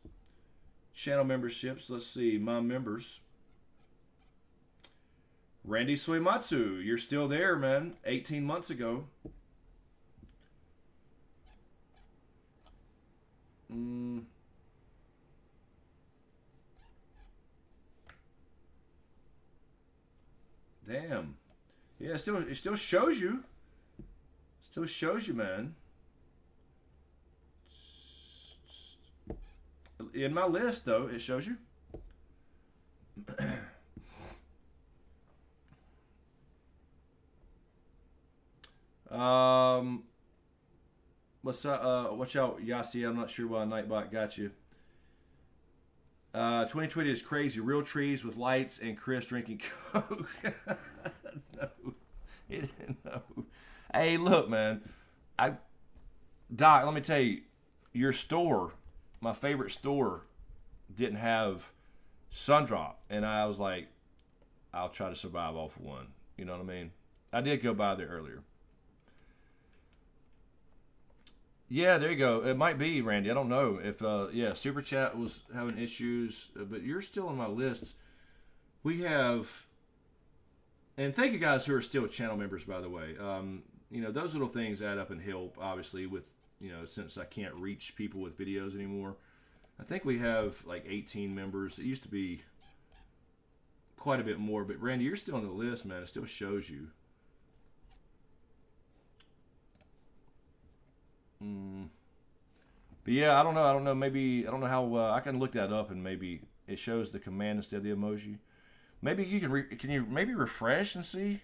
Channel memberships. Let's see. My members. Randy Suimatsu, you're still there, man. 18 months ago. Damn. Yeah, it still shows you. Still shows you, man. In my list, though, it shows you. What's up? Watch out, Yasi. I'm not sure why Nightbot got you. 2020 is crazy. Real trees with lights and Chris drinking Coke. No. Hey, look, man. Doc, let me tell you, your store, my favorite store, didn't have Sundrop, and I was like, I'll try to survive off of one. You know what I mean? I did go by there earlier. Yeah, there you go. It might be, Randy. I don't know if Super Chat was having issues, but you're still on my list. We have, and thank you guys who are still channel members, by the way. Those little things add up and help, obviously, with, since I can't reach people with videos anymore. I think we have like 18 members. It used to be quite a bit more, but Randy, you're still on the list, man. It still shows you. But yeah, I don't know. Maybe I don't know how I can look that up, and maybe it shows the command instead of the emoji. Maybe you can you maybe refresh and see?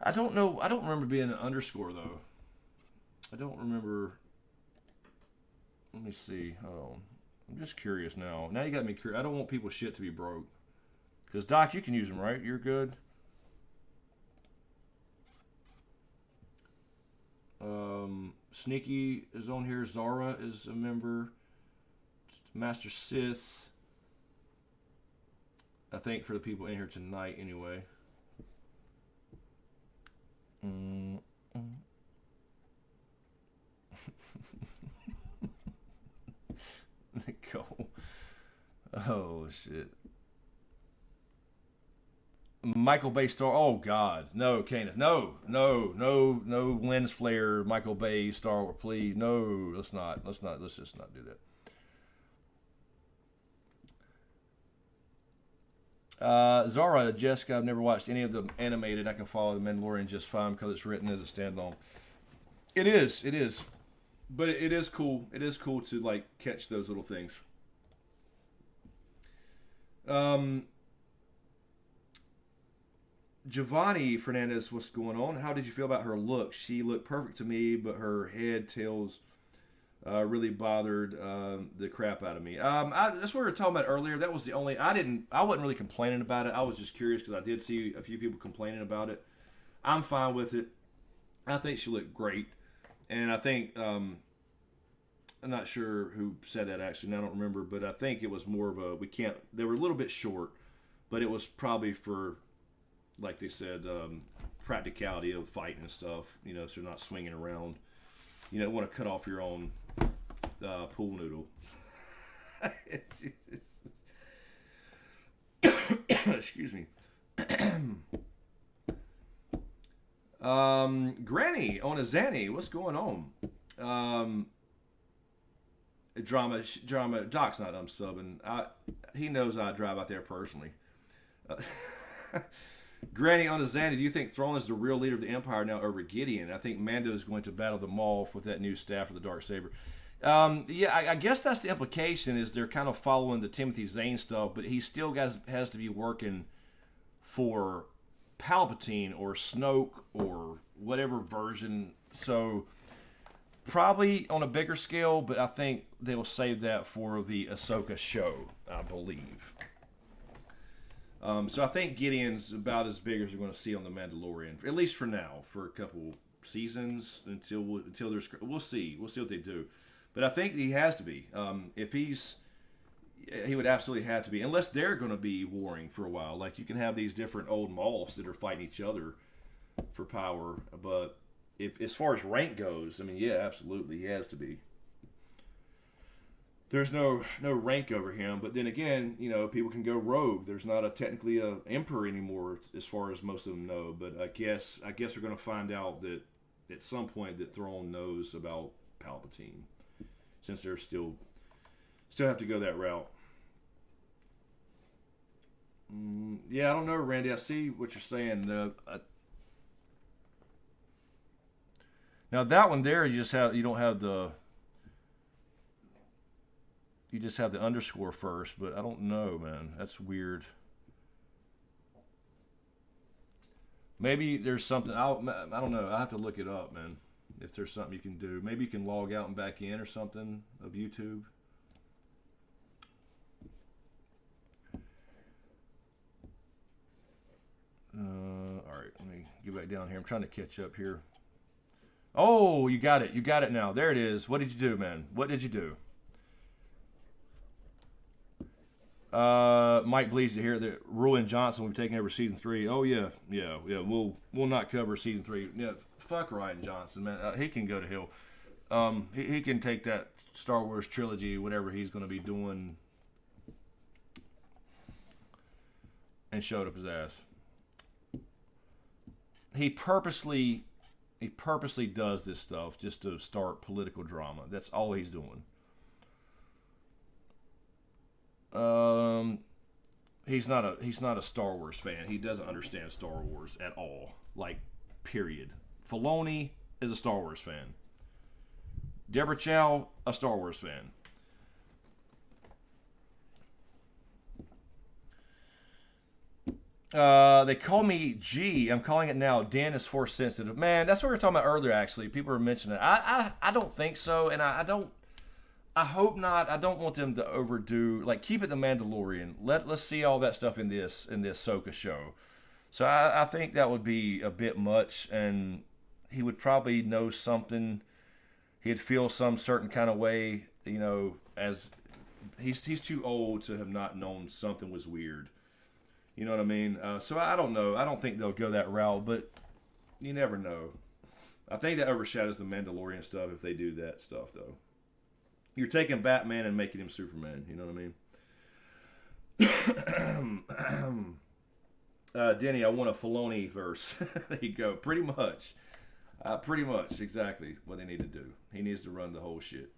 I don't know. I don't remember being an underscore though. I don't remember. Let me see. Hold on. I'm just curious now. Now you got me curious. I don't want people's shit to be broke. Because, Doc, you can use them, right? You're good. Sneaky is on here. Zara is a member. Master Sith. I think for the people in here tonight, anyway. Go. Oh, shit. Michael Bay Star. Oh God, no, Kenneth, no lens flare. Michael Bay Star Wars, please, no. Let's just not do that. Zara, Jessica, I've never watched any of them animated. I can follow the Mandalorian just fine because it's written as a standalone. It is, but it is cool. It is cool to like catch those little things. Giovanni Fernandez, what's going on? How did you feel about her look? She looked perfect to me, but her head tails really bothered the crap out of me. That's what we were talking about earlier. That was the only. I wasn't really complaining about it. I was just curious because I did see a few people complaining about it. I'm fine with it. I think she looked great, and I think I'm not sure who said that actually. And I don't remember, but I think it was more of a They were a little bit short, but it was probably for, like they said, practicality of fighting and stuff, so you're not swinging around. You don't want to cut off your own pool noodle. Excuse me. Granny on a Zanny, what's going on? Drama. Doc's not subbing. He knows I drive out there personally. Granny on the Zandy, do you think Thrawn is the real leader of the Empire now over Gideon? I think Mando is going to battle them all with that new staff of the Darksaber. I guess that's the implication, is they're kind of following the Timothy Zahn stuff, but he still has to be working for Palpatine or Snoke or whatever version. So probably on a bigger scale, but I think they'll save that for the Ahsoka show, I believe. So I think Gideon's about as big as we're going to see on the Mandalorian, at least for now, for a couple seasons until there's. We'll see what they do, but I think he has to be. If he's, he would absolutely have to be, unless they're going to be warring for a while. Like, you can have these different old Moffs that are fighting each other for power, but if as far as rank goes, I mean, yeah, absolutely, he has to be. There's no rank over him, but then again, you know, people can go rogue. There's not technically a emperor anymore, as far as most of them know. But I guess we're going to find out that at some point that Thrawn knows about Palpatine, since they're still have to go that route. Yeah, I don't know, Randy. I see what you're saying. Now that one there, you don't have the. You just have the underscore first, but I don't know, man. That's weird. Maybe there's something. I don't know. I have to look it up, man. If there's something you can do. Maybe you can log out and back in or something of YouTube. All right, let me get back down here. I'm trying to catch up here. Oh, you got it. You got it now. There it is. What did you do, man? What did you do? Mike believes to hear that Ruin Johnson will be taking over season 3. Oh yeah. We'll not cover season 3. Yeah, fuck Ryan Johnson, man. He can go to hell. He can take that Star Wars trilogy, whatever he's going to be doing, and show it up his ass. He purposely does this stuff just to start political drama. That's all he's doing. He's not a Star Wars fan. He doesn't understand Star Wars at all. Like, period. Filoni is a Star Wars fan. Deborah Chow, a Star Wars fan. They call me G. I'm calling it now. Dan is force sensitive. Man, that's what we were talking about earlier, actually. People were mentioning it. I don't think so, and I hope not. I don't want them to overdo. Like, keep it the Mandalorian. Let's see all that stuff in this Ahsoka show. So I think that would be a bit much, and he would probably know something. He'd feel some certain kind of way, you know, as he's too old to have not known something was weird. You know what I mean? So I don't know. I don't think they'll go that route, but you never know. I think that overshadows the Mandalorian stuff if they do that stuff, though. You're taking Batman and making him Superman. You know what I mean? Denny, I want a Filoni verse. There you go. Pretty much. Pretty much. Exactly what they need to do. He needs to run the whole shit.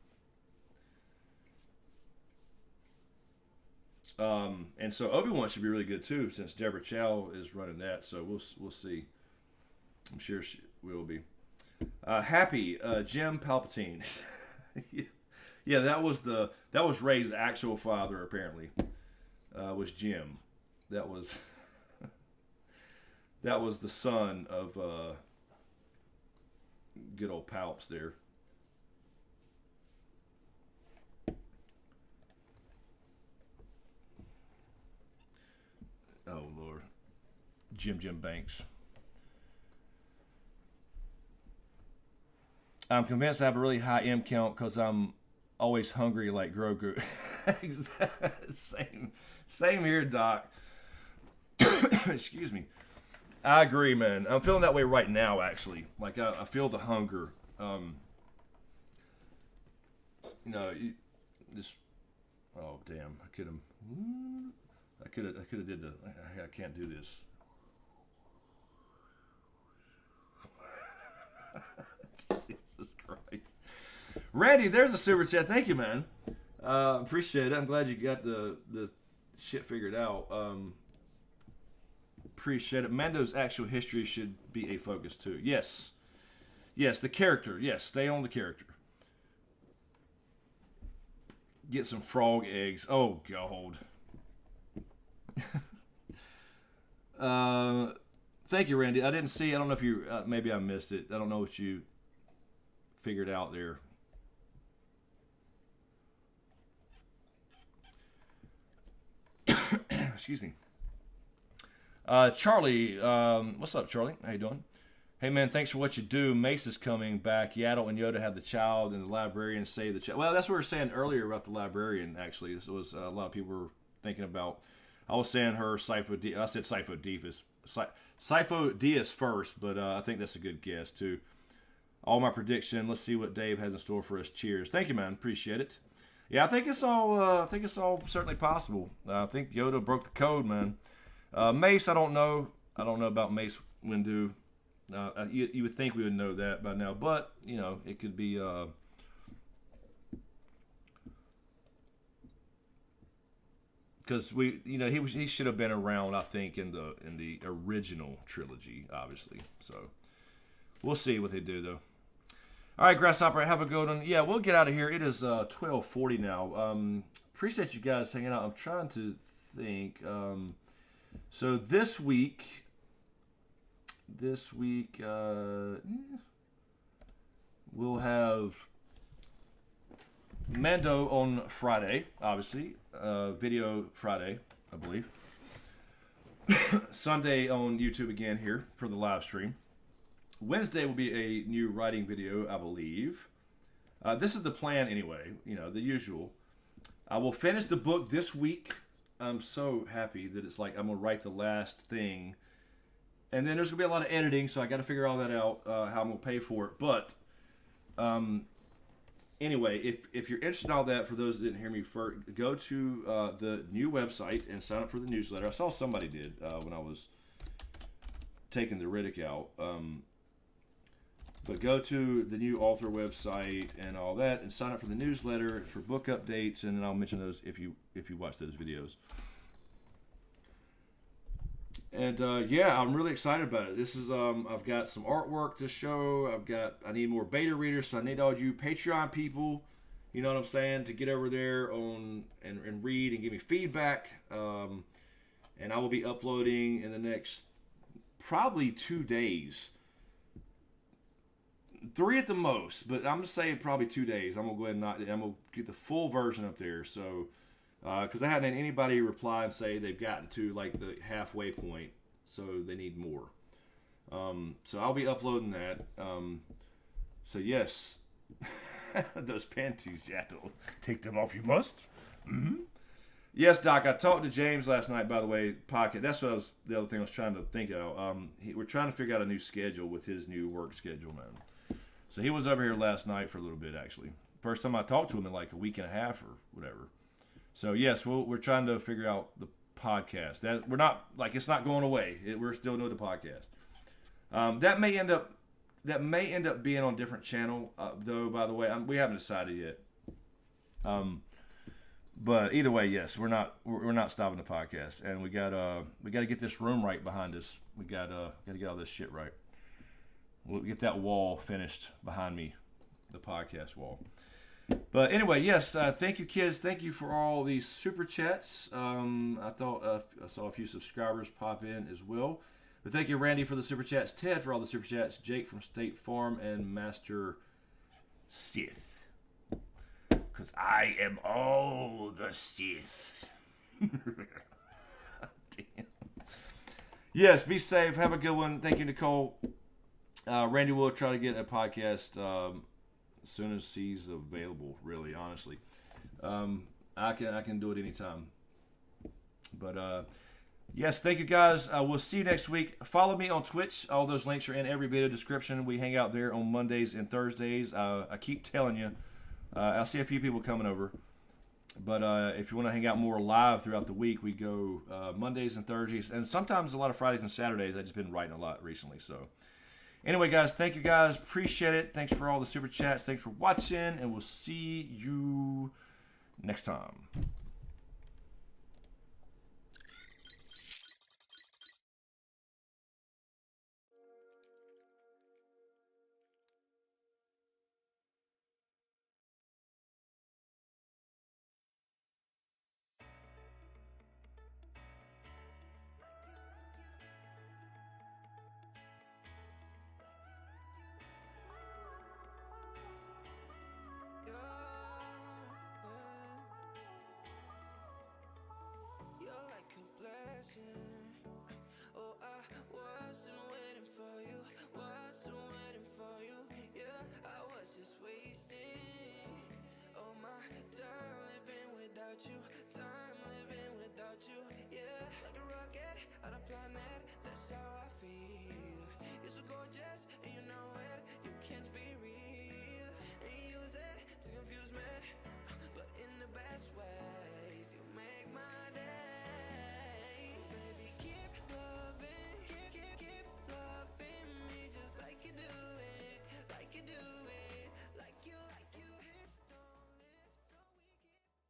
And so Obi-Wan should be really good too, since Deborah Chow is running that. So we'll see. I'm sure she will be. Happy Jim Palpatine. Yeah, that was Rey's actual father, apparently. Was Jim. That was the son of good old Palps there. Oh Lord, Jim Banks. I'm convinced I have a really high M count because I'm always hungry like Grogu. Same here, Doc. Excuse me. I agree, man. I'm feeling that way right now, actually. Like, I feel the hunger. You know, just, oh damn, I could have did the. I can't do this. Jesus Christ. Randy, there's a super chat. Thank you, man. Appreciate it. I'm glad you got the shit figured out. Appreciate it. Mando's actual history should be a focus too. Yes, the character. Yes, stay on the character. Get some frog eggs. Oh God. Thank you, Randy. I didn't see. I don't know if you. Maybe I missed it. I don't know what you figured out there. Excuse me. Charlie, what's up, Charlie? How you doing? Hey man, thanks for what you do. Mace is coming back. Yaddle and Yoda have the child, and the librarian save the child. Well, that's what we were saying earlier about the librarian. Actually, this was a lot of people were thinking about. I was saying her Sifo. I said Sifo Dyas first, but I think that's a good guess too. All my prediction. Let's see what Dave has in store for us. Cheers. Thank you, man. Appreciate it. Yeah, I think it's all. I think it's all certainly possible. I think Yoda broke the code, man. Mace, I don't know. I don't know about Mace Windu. You would think we would know that by now, but you know it could be. Because he should have been around, I think, in the original trilogy, obviously. So we'll see what they do though. All right, Grasshopper, have a good one. Yeah, we'll get out of here. It is 12:40 now. Appreciate you guys hanging out. I'm trying to think. So this week, we'll have Mando on Friday, obviously. Video Friday, I believe. Sunday on YouTube again here for the live stream. Wednesday will be a new writing video, I believe. This is the plan anyway, the usual. I will finish the book this week. I'm so happy that it's like I'm going to write the last thing. And then there's going to be a lot of editing, so I got to figure all that out, how I'm going to pay for it. But anyway, if you're interested in all that, for those that didn't hear me first, go to the new website and sign up for the newsletter. I saw somebody did when I was taking the Riddick out. But go to the new author website and all that, and sign up for the newsletter for book updates, and then I'll mention those if you watch those videos. And yeah, I'm really excited about it. This is I've got some artwork to show. I need more beta readers, so I need all you Patreon people, you know what I'm saying, to get over there on and read and give me feedback. And I will be uploading in the next probably 2 days. 3 at the most, but I'm gonna say probably 2 days. I'm gonna go ahead and I'm gonna get the full version up there. So, because I hadn't had anybody reply and say they've gotten to like the halfway point, so they need more. So I'll be uploading that. So yes, those panties, Yaddle, take them off. You must. Mm-hmm. Yes, Doc. I talked to James last night. By the way, Pocket. That's what the other thing I was trying to think of. We're trying to figure out a new schedule with his new work schedule, man. So he was over here last night for a little bit, actually. First time I talked to him in like a week and a half or whatever. So yes, we're trying to figure out the podcast. That we're not like it's not going away. We're still doing the podcast. That may end up being on a different channel, though. By the way, we haven't decided yet. But either way, yes, we're not stopping the podcast, and we got to get this room right behind us. We got to get all this shit right. We'll get that wall finished behind me, the podcast wall. But anyway, yes, thank you, kids. Thank you for all these super chats. I saw a few subscribers pop in as well. But thank you, Randy, for the super chats. Ted for all the super chats. Jake from State Farm, and Master Sith. Because I am all the Sith. Damn. Yes, be safe. Have a good one. Thank you, Nicole. Randy will try to get a podcast as soon as he's available, really, honestly. I can do it anytime. But, yes, thank you, guys. We'll see you next week. Follow me on Twitch. All those links are in every video description. We hang out there on Mondays and Thursdays. I keep telling you. I'll see a few people coming over. But if you want to hang out more live throughout the week, we go Mondays and Thursdays. And sometimes a lot of Fridays and Saturdays. I've just been writing a lot recently. So anyway, guys, thank you, guys. Appreciate it. Thanks for all the super chats. Thanks for watching. And we'll see you next time.